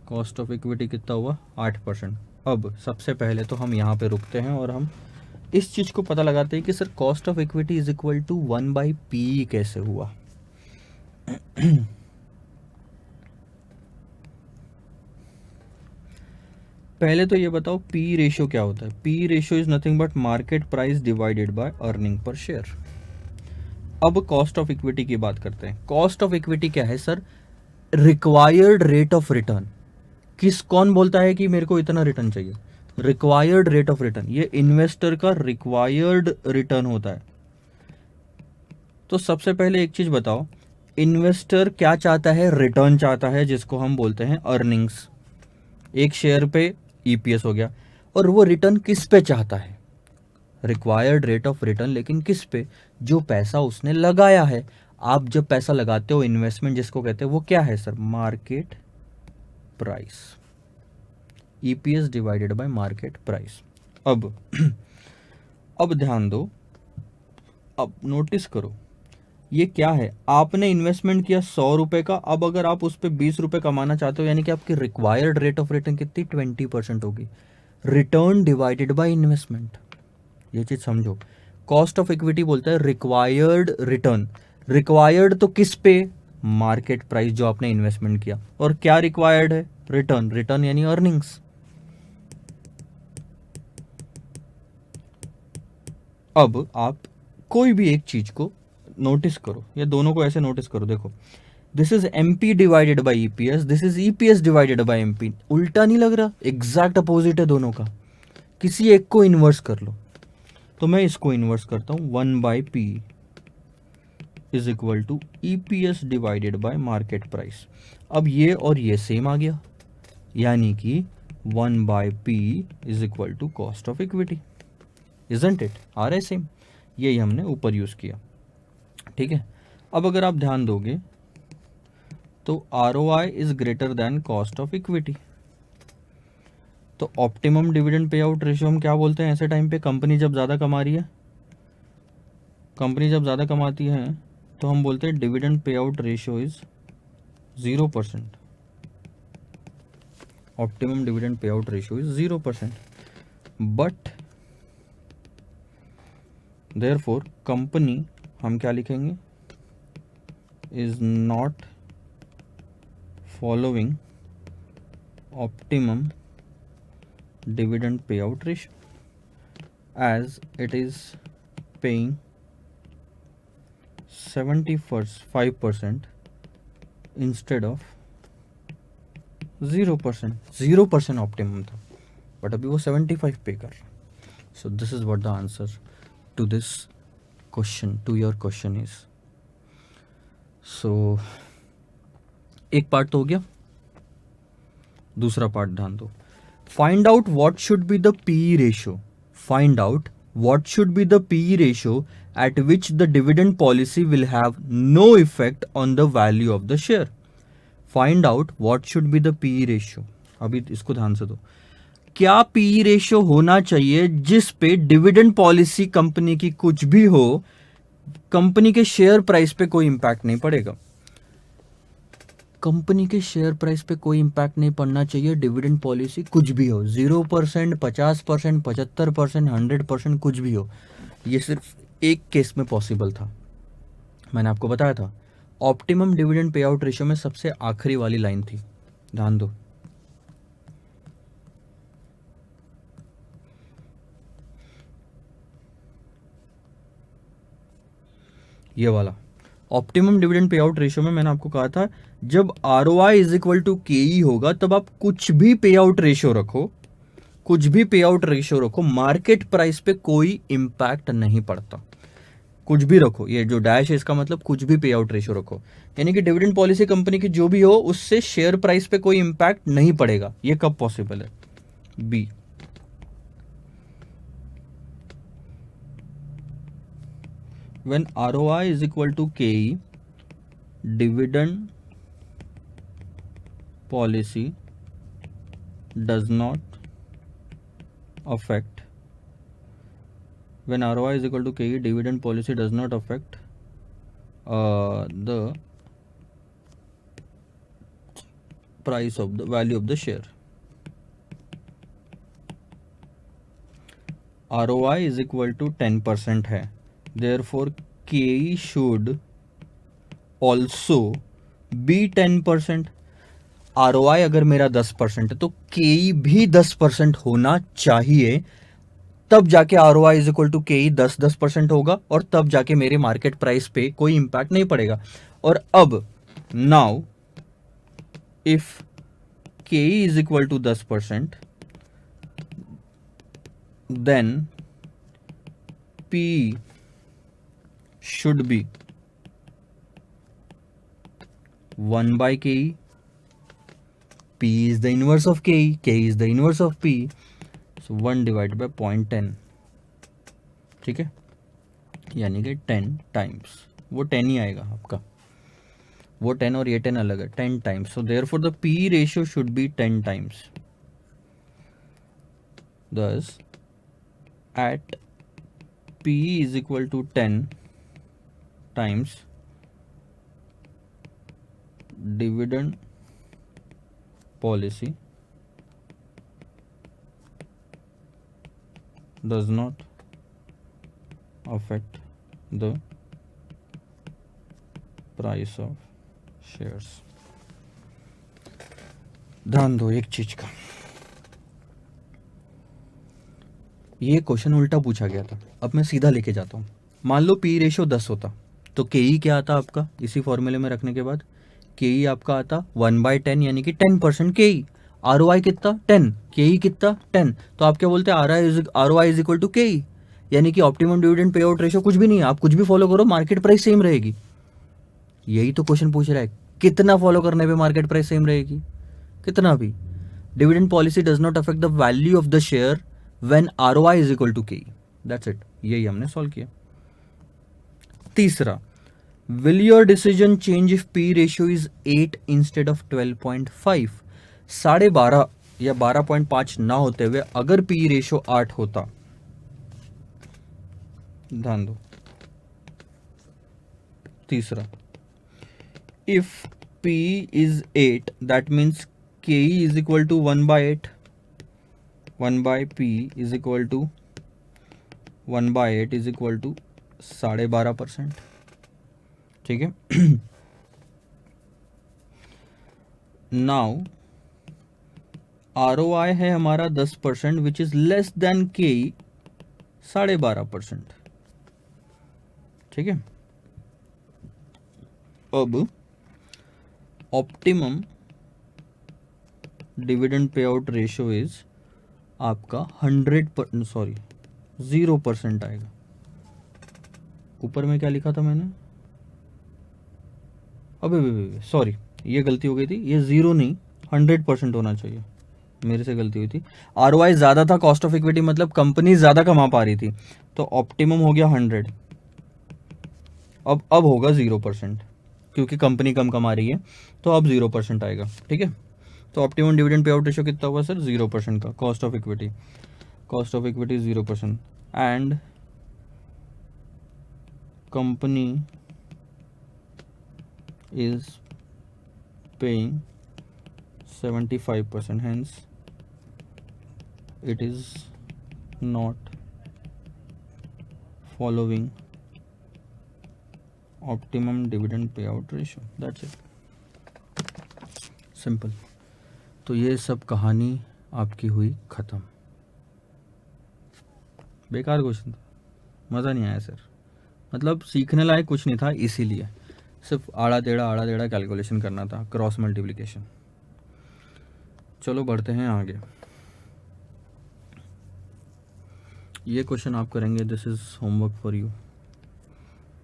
कॉस्ट ऑफ इक्विटी कितना हुआ 8%। अब सबसे पहले तो हम यहाँ पे रुकते हैं और हम इस चीज़ को पता लगाते हैं कि sir cost of equity is equal to 1/P कैसे हुआ। पहले तो ये बताओ पी रेशियो क्या होता है। P ratio is nothing but market price divided by earning per share. अब कॉस्ट ऑफ इक्विटी की बात करते हैं। कॉस्ट ऑफ इक्विटी क्या है sir, required rate of return. कौन बोलता है कि मेरे को इतना रिटर्न चाहिए, रिक्वायर्ड रेट ऑफ रिटर्न, ये इन्वेस्टर का रिक्वायर्ड रिटर्न होता है। तो सबसे पहले एक चीज बताओ, इन्वेस्टर क्या चाहता है, रिटर्न चाहता है, जिसको हम बोलते हैं अर्निंग्स। एक शेयर पे EPS हो गया, और वो रिटर्न किस पे चाहता है, रिक्वायर्ड रेट ऑफ रिटर्न, लेकिन किस पे, जो पैसा उसने लगाया है। आप जब पैसा लगाते हो, इन्वेस्टमेंट जिसको कहते हैं, वो क्या है sir, market price, EPS divided by market price. अब ध्यान दो, अब नोटिस करो, ये क्या है, आपने इन्वेस्टमेंट किया 100 रुपए का, अब अगर आप उस पर 20 रुपए कमाना चाहते हो, यानी कि आपकी रिक्वायर्ड रेट ऑफ रिटर्न कितनी 20% होगी, रिटर्न डिवाइडेड बाय इन्वेस्टमेंट। ये चीज समझो, कॉस्ट ऑफ इक्विटी बोलता है रिक्वायर्ड रिटर्न, रिक्वायर्ड तो किस पे, मार्केट प्राइस जो आपने इन्वेस्टमेंट किया, और क्या रिक्वायर्ड है, रिटर्न, रिटर्न यानी अर्निंग्स। अब आप कोई भी एक चीज को नोटिस करो, या दोनों को ऐसे नोटिस करो, देखो this is MP divided by EPS, this is EPS divided by MP। उल्टा नहीं लग रहा, एग्जैक्ट अपोजिट है दोनों का, किसी एक को इन्वर्स कर लो। तो मैं इसको इन्वर्स करता हूं, 1/P is equal to EPS divided by market price. अब ये और ये सेम आ गया, यानी कि 1/P is equal to cost of equity, isn't it, आ रहा है सेम, यही हमने ऊपर यूज किया। ठीक है, अब अगर आप ध्यान दोगे तो ROI is greater than cost of equity. तो optimum dividend pay out ratio हम क्या बोलते हैं ऐसे टाइम पे, कंपनी जब ज़्यादा कमा रही है, कंपनी जब ज़्यादा कमाती है तो हम बोलते हैं dividend pay out ratio is 0%। Optimum dividend pay out ratio is 0%, but therefore company हम क्या लिखेंगे, is not following optimum dividend payout ratio as it is paying 75% instead of 0%। 0% optimum था, बट अभी वो 75 पे कर रहा। So this is what the answer to this question, to your question is. सो एक पार्ट तो हो गया, दूसरा पार्ट ध्यान दो। Find out what should be the P ratio, find out what should be the P ratio at which the dividend policy will have no effect on the value of the share. Find out what should be the PE ratio. अभी इसको ध्यान से दो, क्या PE ratio होना चाहिए जिस पे डिविडेंड पॉलिसी कंपनी की कुछ भी हो, कंपनी के शेयर प्राइस पे कोई इंपैक्ट नहीं पड़ेगा। कंपनी के शेयर प्राइस पे कोई इंपैक्ट नहीं पड़ना चाहिए, डिविडेंड पॉलिसी कुछ भी हो, 0%, 50%, 75%, 100%, कुछ भी हो। ये सिर्फ एक केस में पॉसिबल था, मैंने आपको बताया था, optimum dividend pay out ratio में सबसे आखिरी वाली लाइन थी, ध्यान दो। ये वाला optimum dividend pay out ratio में मैंने आपको कहा था, जब आरओआई इज इक्वल टू केई होगा तब आप कुछ भी पे आउट रेशियो रखो, कुछ भी पे आउट रेशियो रखो, मार्केट प्राइस पे कोई इंपैक्ट नहीं पड़ता। कुछ भी रखो, ये जो डैश है इसका मतलब कुछ भी पे आउट रेशियो रखो, यानी कि डिविडेंड पॉलिसी कंपनी की जो भी हो उससे शेयर प्राइस पे कोई इंपैक्ट नहीं पड़ेगा। ये कब पॉसिबल है? B, when ROI is equal to KE, dividend policy does not affect, when ROI is equal to KE, dividend policy does not affect the price of the value of the share. ROI is equal to 10% है, therefore KE should also be 10%। ROI अगर मेरा 10% है तो KE भी 10% होना चाहिए, तब जाके ROI is equal to KE 10% होगा और तब जाके मेरे मार्केट प्राइस पे कोई इंपैक्ट नहीं पड़ेगा। और अब now if KE is equal to 10%, then P should be 1 by KE. P is the inverse of KE, KE is the inverse of P, so 1 divided by 0.10, ठीक है, यानी कि 10 टाइम्स, वो 10 ही आएगा आपका, वो 10 और ये 10 अलग है, 10 times, so therefore the P ratio should be 10 times. Thus at P is equal to 10 times dividend policy does not affect the price of shares। ध्यान दो एक चीज का, ये क्वेश्चन उल्टा पूछा गया था, अब मैं सीधा लेके जाता हूँ। मान लो पी रेशियो 10 होता तो केई क्या आता आपका, इसी फॉर्मूले में रखने के बाद केई आपका आता 1/10 यानी कि 10% केई। आरओआई कितना 10, केई कितना 10, तो आप क्या बोलते हैं आरओआई इज इक्वल टू केई, यानी कि optimum dividend pay out ratio कुछ भी नहीं है, आप कुछ भी फॉलो करो मार्केट प्राइस सेम रहेगी। यही तो क्वेश्चन पूछ रहा है, कितना फॉलो करने पे मार्केट प्राइस सेम रहेगी, कितना भी। Dividend policy does not affect the value of the share when ROI is equal to KE, that's it, यही हमने सॉल्व किया। तीसरा, will your decision change if P ratio is 8 instead of 12.5? 12.5 या 12.5 ना होते हुए अगर P रेशियो 8 होता, ध्यान दो। तीसरा, if P is 8 that means KE is equal to 1/8, 1 by P is equal to 1/8 is equal to 12.5%, ठीक है। नाउ ROI है हमारा 10% which is less than KE 12.5%, ठीक है। अब optimum dividend pay out ratio is आपका 0% आएगा। ऊपर में क्या लिखा था मैंने, अबे सॉरी, ये गलती हो गई थी, ये 0 नहीं 100% होना चाहिए, मेरे से गलती हुई थी। आरओआई ज़्यादा था, कॉस्ट ऑफ इक्विटी मतलब कंपनी ज़्यादा कमा पा रही थी, तो ऑप्टिमम हो गया 100। अब होगा 0%, क्योंकि कंपनी कम कमा रही है, तो अब 0% आएगा, ठीक है। तो optimum dividend pay out ratio कितना हुआ सर? 0% का cost of equity. Cost of equity 0% and company is paying 75%, hence it is not following optimum dividend payout ratio, that's it, simple. तो ये सब कहानी आपकी हुई ख़त्म। बेकार क्वेश्चन था, मज़ा नहीं आया सर, मतलब सीखने लायक कुछ नहीं था, इसीलिए सिर्फ आड़ा टेढ़ा कैलकुलेशन करना था, क्रॉस मल्टीप्लिकेशन। चलो बढ़ते हैं आगे। ये क्वेश्चन आप करेंगे, this is homework for you,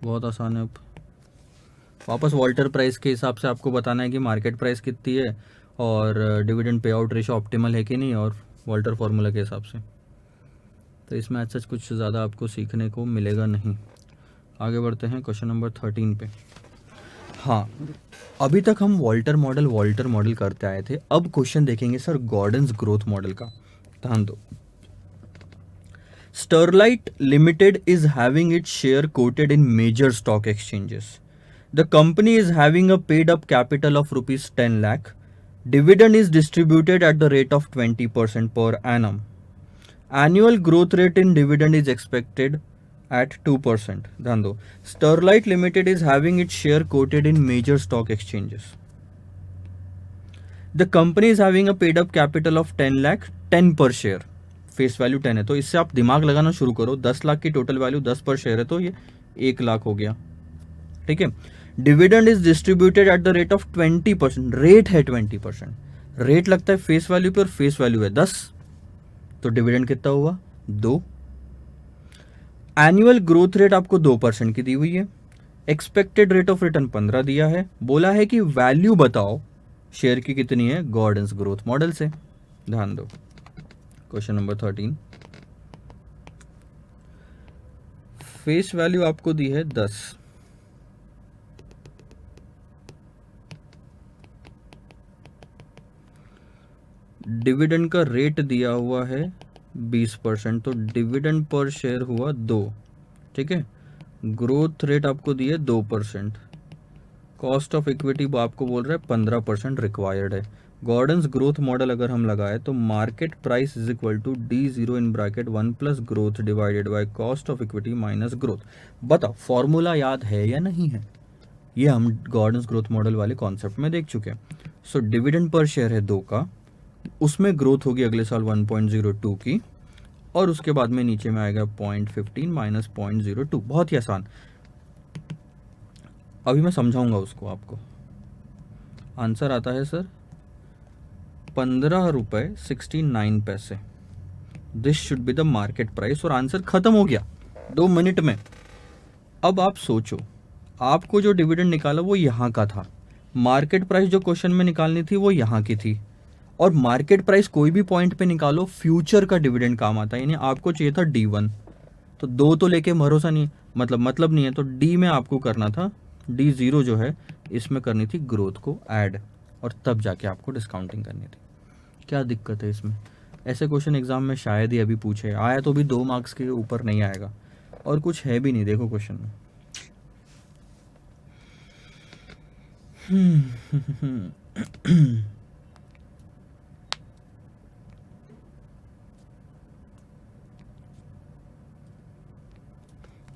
बहुत आसान है। अब वापस वॉल्टर प्राइस के हिसाब से आपको बताना है कि मार्केट प्राइस कितनी है और dividend pay out ratio optimal है कि नहीं, और वॉल्टर फार्मूला के हिसाब से। तो इसमें आज सच कुछ ज़्यादा आपको सीखने को मिलेगा नहीं। आगे बढ़ते हैं क्वेश्चन नंबर 13 पे। हाँ, अभी तक हम वॉल्टर मॉडल करते आए थे, अब क्वेश्चन देखेंगे सर गॉर्डन्स ग्रोथ मॉडल का। ध्यान दो। Sterlite Limited is having its share quoted in major stock exchanges. The company is having a paid up capital of rupees 10 lakh. Dividend is distributed at the rate of 20% per annum. Annual growth rate in dividend is expected at 2%. ध्यान दो, Sterlite Limited is having its share quoted in major stock exchanges. The company is having a paid up capital of 10 lakh, 10 per share. Face value 10 है, तो इससे आप दिमाग लगाना शुरू करो। 10 लाख की टोटल वैल्यू 10 पर शेयर है, तो ये 1 लाख हो गया, ठीक है। Dividend is distributed at the rate of 20%, rate है 20%, रेट लगता है फेस वैल्यू पे और फेस वैल्यू है 10, तो डिविडेंड कितना हुआ? 2। एनुअल ग्रोथ रेट आपको 2% की दी हुई है। एक्सपेक्टेड रेट ऑफ रिटर्न 15 दिया है। बोला है कि वैल्यू बताओ शेयर की कितनी है गॉर्डन्स ग्रोथ मॉडल से। ध्यान दो, क्वेश्चन नंबर 13, फेस वैल्यू आपको दी है 10, डिविडेंड का रेट दिया हुआ है 20%, तो डिविडेंड पर शेयर हुआ 2, ठीक है। ग्रोथ रेट आपको दी है 2%, कॉस्ट ऑफ इक्विटी आपको बोल रहा है 15% रिक्वायर्ड है। गॉर्डन्स ग्रोथ मॉडल अगर हम लगाए तो market price is equal to D0 in bracket 1 plus growth divided by cost of equity minus growth. बताओ फॉर्मूला याद है या नहीं है? ये हम गॉर्डन्स ग्रोथ मॉडल वाले कॉन्सेप्ट में देख चुके हैं। सो डिविडेंड पर शेयर है 2 का, उसमें ग्रोथ होगी अगले साल 1.02 की, और उसके बाद में नीचे में आएगा 0.15 माइनस 0.02। बहुत ही आसान, अभी मैं समझाऊंगा उसको आपको। आंसर आता है सर 15 रुपये 69 पैसे। This should be the market price, और आंसर खत्म हो गया 2 मिनट में। अब आप सोचो, आपको जो डिविडेंड निकाला वो यहाँ का था, मार्केट प्राइस जो क्वेश्चन में निकालनी थी वो यहाँ की थी, और मार्केट प्राइस कोई भी पॉइंट पे निकालो फ्यूचर का डिविडेंड काम आता है, यानी आपको चाहिए था D1, तो 2 तो लेके भरोसा नहीं, मतलब नहीं है, तो डी में आपको करना था, D0 जो है इसमें करनी थी ग्रोथ को ऐड, और तब जाके आपको डिस्काउंटिंग करनी थी। क्या दिक्कत है इसमें? ऐसे क्वेश्चन एग्जाम में शायद ही अभी पूछे, आया तो भी 2 मार्क्स के ऊपर नहीं आएगा, और कुछ है भी नहीं देखो क्वेश्चन में।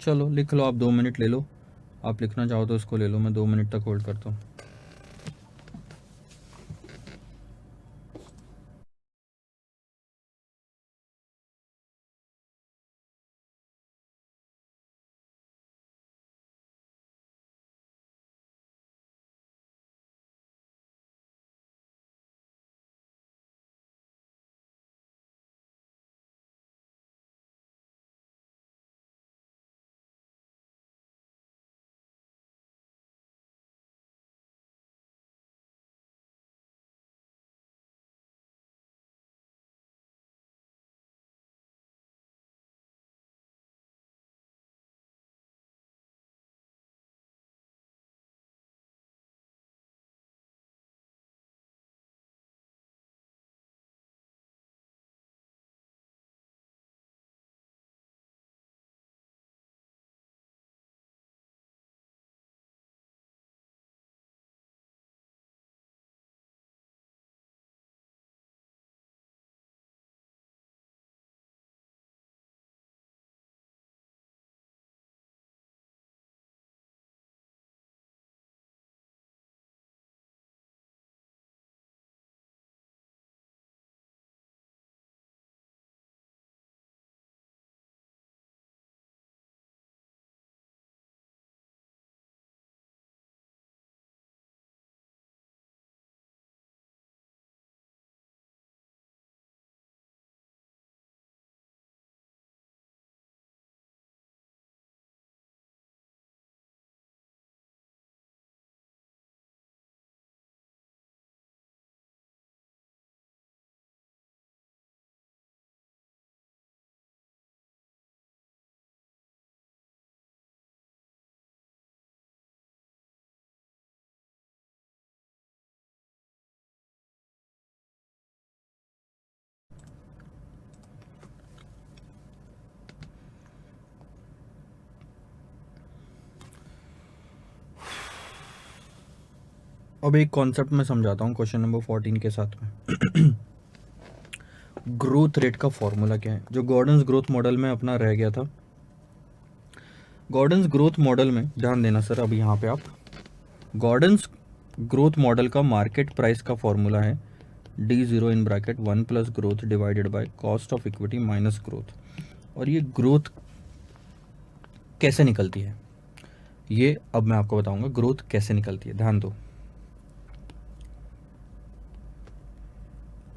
चलो लिख लो, आप 2 मिनट ले लो, आप लिखना चाहो तो इसको ले लो, मैं 2 मिनट तक होल्ड करता हूँ। अब एक कॉन्सेप्ट मैं समझाता हूँ क्वेश्चन नंबर 14 के साथ में। ग्रोथ रेट का फॉर्मूला क्या है, जो गॉर्डन्स ग्रोथ मॉडल में अपना रह गया था। गॉर्डन्स ग्रोथ मॉडल में ध्यान देना सर, अब यहाँ पे आप गॉर्डन्स ग्रोथ मॉडल का मार्केट प्राइस का फॉर्मूला है D0 in bracket 1 plus growth divided by cost of equity minus growth. और ये ग्रोथ कैसे निकलती है, ये अब मैं आपको बताऊंगा ग्रोथ कैसे निकलती है। ध्यान दो,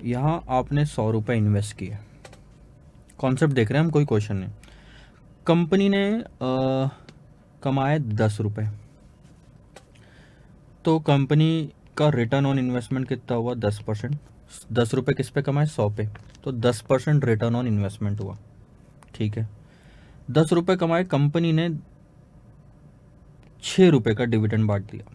यहाँ आपने 100 रुपये इन्वेस्ट किए, कॉन्सेप्ट देख रहे हैं हम, कोई क्वेश्चन नहीं। कंपनी ने कमाए 10 रुपये, तो कंपनी का रिटर्न ऑन इन्वेस्टमेंट कितना हुआ 10%। 10 रुपये किस पे कमाए, 100 पे, तो 10% रिटर्न ऑन इन्वेस्टमेंट हुआ। ठीक है, 10 रुपये कमाए, कंपनी ने 6 रुपये का डिविडेंड बांट दिया,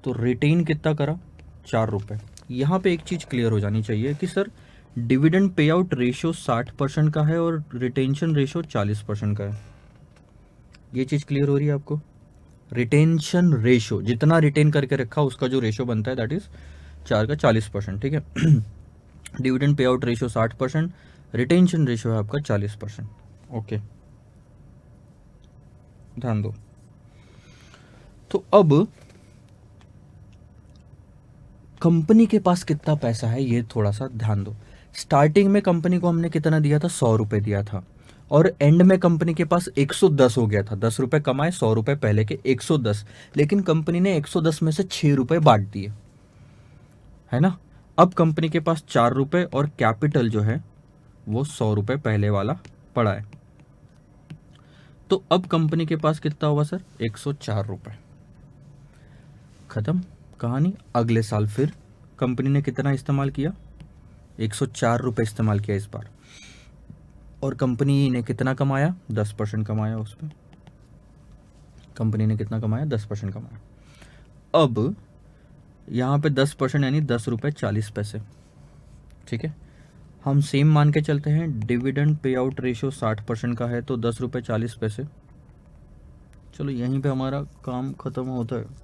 तो रिटेन कितना करा, 4 रुपये। यहाँ पे एक चीज़ क्लियर हो जानी चाहिए कि sir dividend pay out ratio 60% का है और रिटेंशन रेशियो 40% का है। ये चीज़ क्लियर हो रही है आपको। रिटेंशन रेशियो जितना रिटेन करके रखा उसका जो रेशियो बनता है दैट इज 4 का 40%। ठीक है, dividend pay out ratio 60%, retention ratio है आपका 40%। ओके, ध्यान दो। तो अब कंपनी के पास कितना पैसा है ये थोड़ा सा ध्यान दो। स्टार्टिंग में कंपनी को हमने कितना दिया था, 100 रुपये दिया था, और एंड में कंपनी के पास 110 हो गया था। 10 रुपये कमाए, 100 रुपये पहले के 110, लेकिन कंपनी ने 110 में से 6 रुपये बांट दिए, है ना। अब कंपनी के पास 4 रुपये और कैपिटल जो है वो 100 रुपये पहले वाला पड़ा है। तो अब कंपनी के पास कितना हुआ सर, 104 रुपये। खत्म कहानी। अगले साल फिर कंपनी ने कितना इस्तेमाल किया, 104 रुपये इस्तेमाल किया इस बार, और कंपनी ने कितना कमाया, 10% कमाया उस पर। कंपनी ने कितना कमाया, 10% कमाया। अब यहाँ पे 10% यानी 10 रुपये 40 पैसे। ठीक है, हम सेम मान के चलते हैं, डिविडेंड पे आउट रेशियो 60% का है, तो 10 रुपये 40 पैसे। चलो यहीं पे हमारा काम खत्म होता है।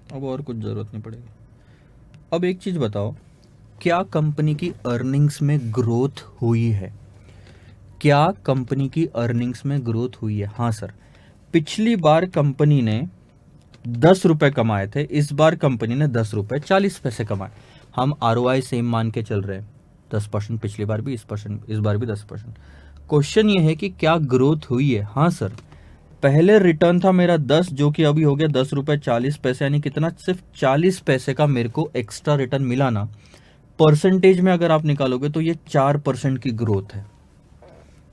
अब और कुछ ज़रूरत नहीं पड़ेगी। अब एक चीज़ बताओ, क्या कंपनी की अर्निंग्स में ग्रोथ हुई है, क्या कंपनी की अर्निंग्स में ग्रोथ हुई है। हाँ सर, पिछली बार कंपनी ने 10 रुपये कमाए थे, इस बार कंपनी ने 10 रुपये 40 पैसे कमाए। हम ROI सेम मान के चल रहे हैं, 10%, पिछली बार भी 20%, इस बार भी 10%। क्वेश्चन ये है कि क्या ग्रोथ हुई है। हाँ सर, पहले रिटर्न था मेरा 10, जो कि अभी हो गया 10 रुपये 40 पैसे, यानी कितना, सिर्फ 40 पैसे का मेरे को एक्स्ट्रा रिटर्न मिला ना। परसेंटेज में अगर आप निकालोगे तो ये 4% की ग्रोथ है।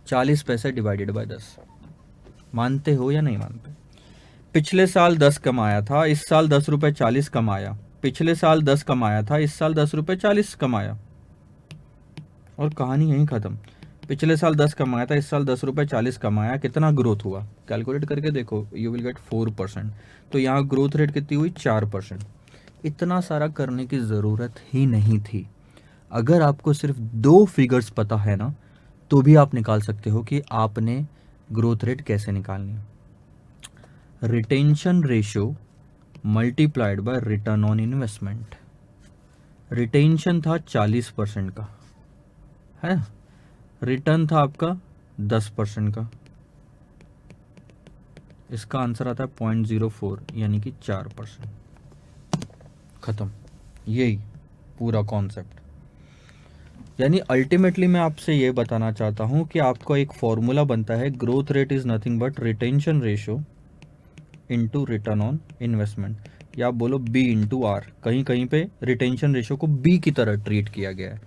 40 पैसे डिवाइडेड बाय 10, मानते हो या नहीं मानते। पिछले साल 10 कमाया था, इस साल 10 रुपये 40 कमाया। पिछले साल 10 कमाया था, इस साल 10 रुपये 40 कमाया, और कहानी यहीं खत्म। पिछले साल 10 कमाया था, इस साल 10 रुपये 40 कमाया, कितना ग्रोथ हुआ, कैलकुलेट करके देखो, यू विल गेट 4%। तो यहाँ ग्रोथ रेट कितनी हुई, 4%। इतना सारा करने की ज़रूरत ही नहीं थी। अगर आपको सिर्फ 2 फिगर्स पता है ना, तो भी आप निकाल सकते हो कि आपने ग्रोथ रेट कैसे निकालनी है। Retention ratio multiplied by return on investment. Retention था 40% का, है, रिटर्न था आपका 10% का, इसका आंसर आता है 0.04 यानी कि 4%। खत्म, यही पूरा कॉन्सेप्ट। यानी अल्टीमेटली मैं आपसे ये बताना चाहता हूं कि आपको एक फॉर्मूला बनता है, growth rate is nothing but retention ratio into return on investment, या आप बोलो B इंटू R। कहीं कहीं पे रिटेंशन रेशियो को B की तरह ट्रीट किया गया है,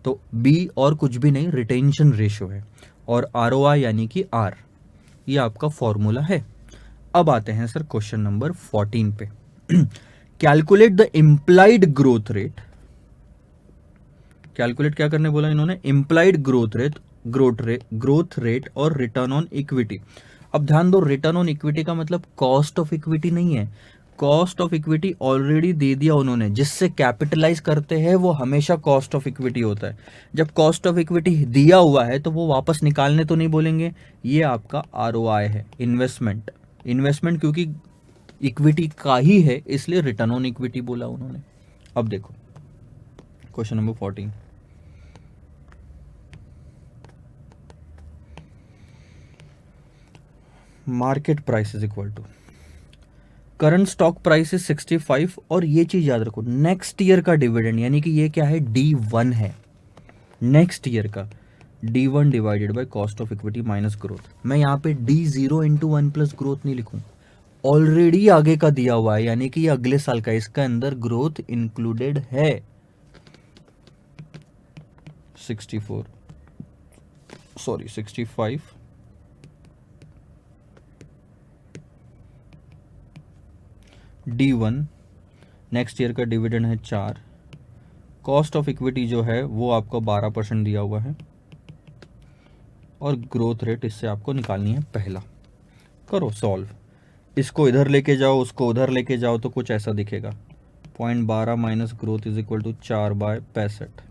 तो B और कुछ भी नहीं, रिटेंशन रेशियो है, और ROI यानी कि R, ये आपका फॉर्मूला है। अब आते हैं सर क्वेश्चन नंबर 14 पे। Calculate the implied growth rate. Calculate क्या करने बोला इन्होंने, इम्प्लाइड ग्रोथ रेट और रिटर्न ऑन इक्विटी। अब ध्यान दो, रिटर्न ऑन इक्विटी का मतलब कॉस्ट ऑफ इक्विटी नहीं है। कॉस्ट ऑफ इक्विटी ऑलरेडी दे दिया उन्होंने, जिससे कैपिटलाइज करते हैं वो हमेशा कॉस्ट ऑफ इक्विटी होता है। जब कॉस्ट ऑफ इक्विटी दिया हुआ है तो वो वापस निकालने तो नहीं बोलेंगे। ये आपका आरओआई है, इन्वेस्टमेंट। इन्वेस्टमेंट क्योंकि इक्विटी का ही है इसलिए रिटर्न ऑन इक्विटी बोला उन्होंने। अब देखो question number 14, market price is equal to current stock price is 65, और ये चीज याद रखो नेक्स्ट ईयर का डिविडेंड, यानी कि ये क्या है, D1 है नेक्स्ट ईयर का। D1 divided by cost of equity minus growth. मैं यहाँ पे D0 इंटू 1 प्लस ग्रोथ नहीं लिखूं, ऑलरेडी आगे का दिया हुआ है, यानी कि ये अगले साल का, इसका अंदर ग्रोथ इंक्लूडेड है। 65 D1 नेक्स्ट ईयर का डिविडेंड है 4, कॉस्ट ऑफ इक्विटी जो है वो आपको 12% दिया हुआ है, और ग्रोथ रेट इससे आपको निकालनी है पहला। करो सॉल्व, इसको इधर लेके जाओ उसको उधर लेके जाओ तो कुछ ऐसा दिखेगा। 0.12 minus growth is equal to 4/65।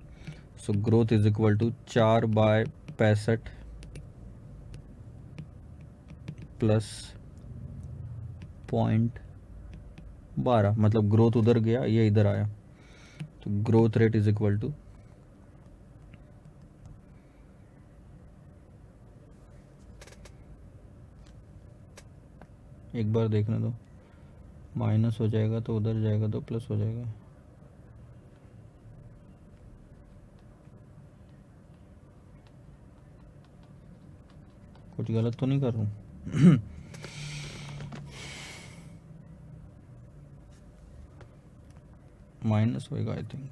So growth is equal to 4/65 plus 0.12, मतलब ग्रोथ उधर गया ये इधर आया, तो growth rate is equal to एक बार देखने दो, माइनस हो जाएगा तो उधर जाएगा तो प्लस हो जाएगा। कुछ गलत तो नहीं कर रहा हूँ? माइनस होएगा आई थिंक।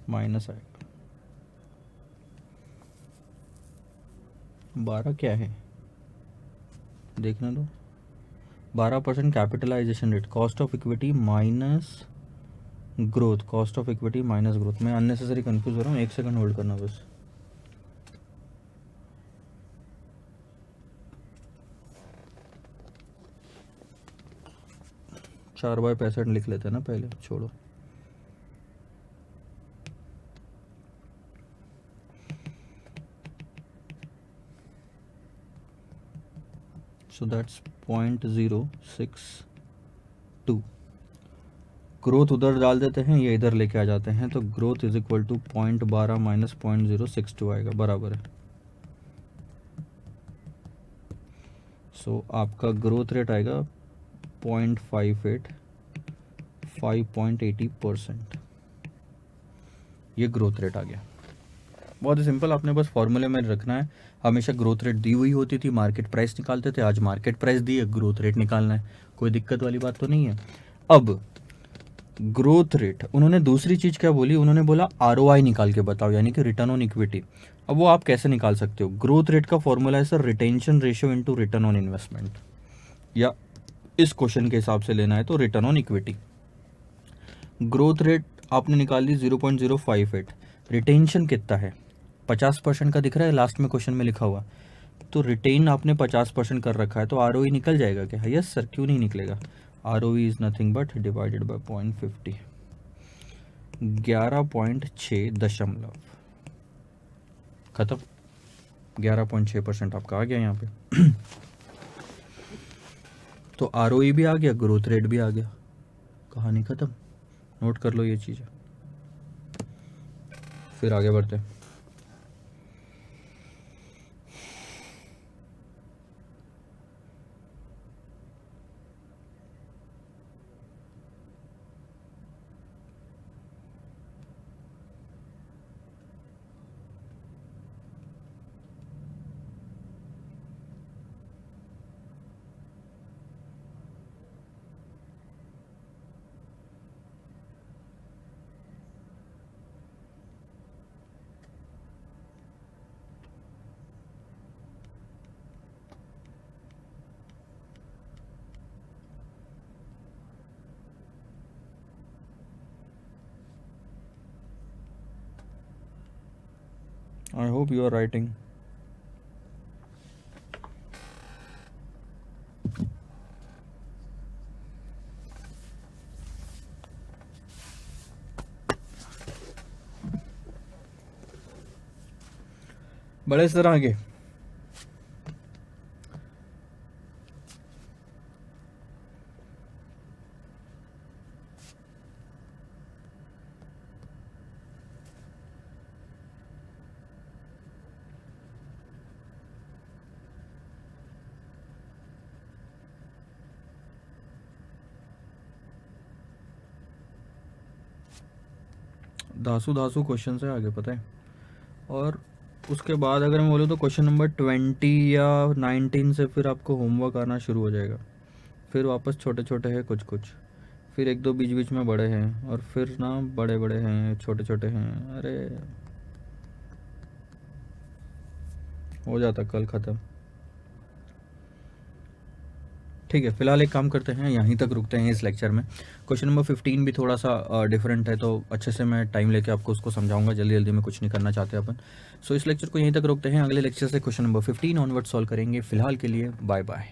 माइनस आएगा। 12 क्या है देखने दो। 12% capitalization rate, cost of equity minus growth, cost of equity minus growth. मैं अननेसेसरी कंफ्यूज हो रहा हूँ, एक सेकंड होल्ड करना बस। चार बाय 65 लिख लेते हैं ना पहले, छोड़ो। So that's 0.062। ग्रोथ उधर डाल देते हैं, ये इधर लेके आ जाते हैं, तो growth is equal to 0.12 minus 0.062 आएगा, बराबर है। सो आपका ग्रोथ रेट आएगा 0.58, 5.80%। ये ग्रोथ रेट आ गया। बहुत ही सिंपल, आपने बस फॉर्मूले में रखना है। हमेशा ग्रोथ रेट दी हुई होती थी, मार्केट प्राइस निकालते थे, आज मार्केट प्राइस दी है, ग्रोथ रेट निकालना है, कोई दिक्कत वाली बात तो नहीं है। अब ग्रोथ रेट, उन्होंने दूसरी चीज क्या बोली, उन्होंने बोला आरओआई निकाल के बताओ, यानी कि रिटर्न ऑन इक्विटी। अब वो आप कैसे निकाल सकते हो? ग्रोथ रेट का फॉर्मूला है sir retention ratio into return on investment, या इस क्वेश्चन के हिसाब से लेना है तो return on equity. Growth rate आपने निकाल ली 0.058, रिटेंशन कितना है 50% का दिख रहा है लास्ट में क्वेश्चन में लिखा हुआ, तो रिटेन आपने 50% कर रखा है, तो आर निकल जाएगा क्या? यस सर, क्यों नहीं निकलेगा? R is nothing but divided by 0.50, 11.6 खत्म। 11.6% आपका आ गया यहाँ पे। तो आर भी आ गया, ग्रोथ रेट भी आ गया, कहानी खत्म। नोट कर लो ये चीज़, फिर आगे बढ़ते हैं। I hope you are writing. बड़े सर आगे. धासु धासु क्वेश्चन है आगे, पता है. और उसके बाद अगर मैं बोलूँ तो क्वेश्चन नंबर 20 या 19 से फिर आपको होमवर्क आना शुरू हो जाएगा. फिर वापस छोटे छोटे हैं कुछ कुछ, फिर एक दो बीच बीच में बड़े हैं, और फिर ना बड़े बड़े हैं, छोटे छोटे हैं. अरे हो जाता कल ख़त्म. ठीक है, फिलहाल एक काम करते हैं, यहीं तक रुकते हैं इस लेक्चर में. क्वेश्चन नंबर 15 भी थोड़ा सा डिफरेंट है, तो अच्छे से मैं टाइम लेके आपको उसको समझाऊंगा. जल्दी जल्दी में कुछ नहीं करना चाहते अपन. सो इस लेक्चर को यहीं तक रुकते हैं. अगले लेक्चर से क्वेश्चन नंबर 15 ऑनवर्ड सॉल्व करेंगे. फिलहाल के लिए बाय बाय.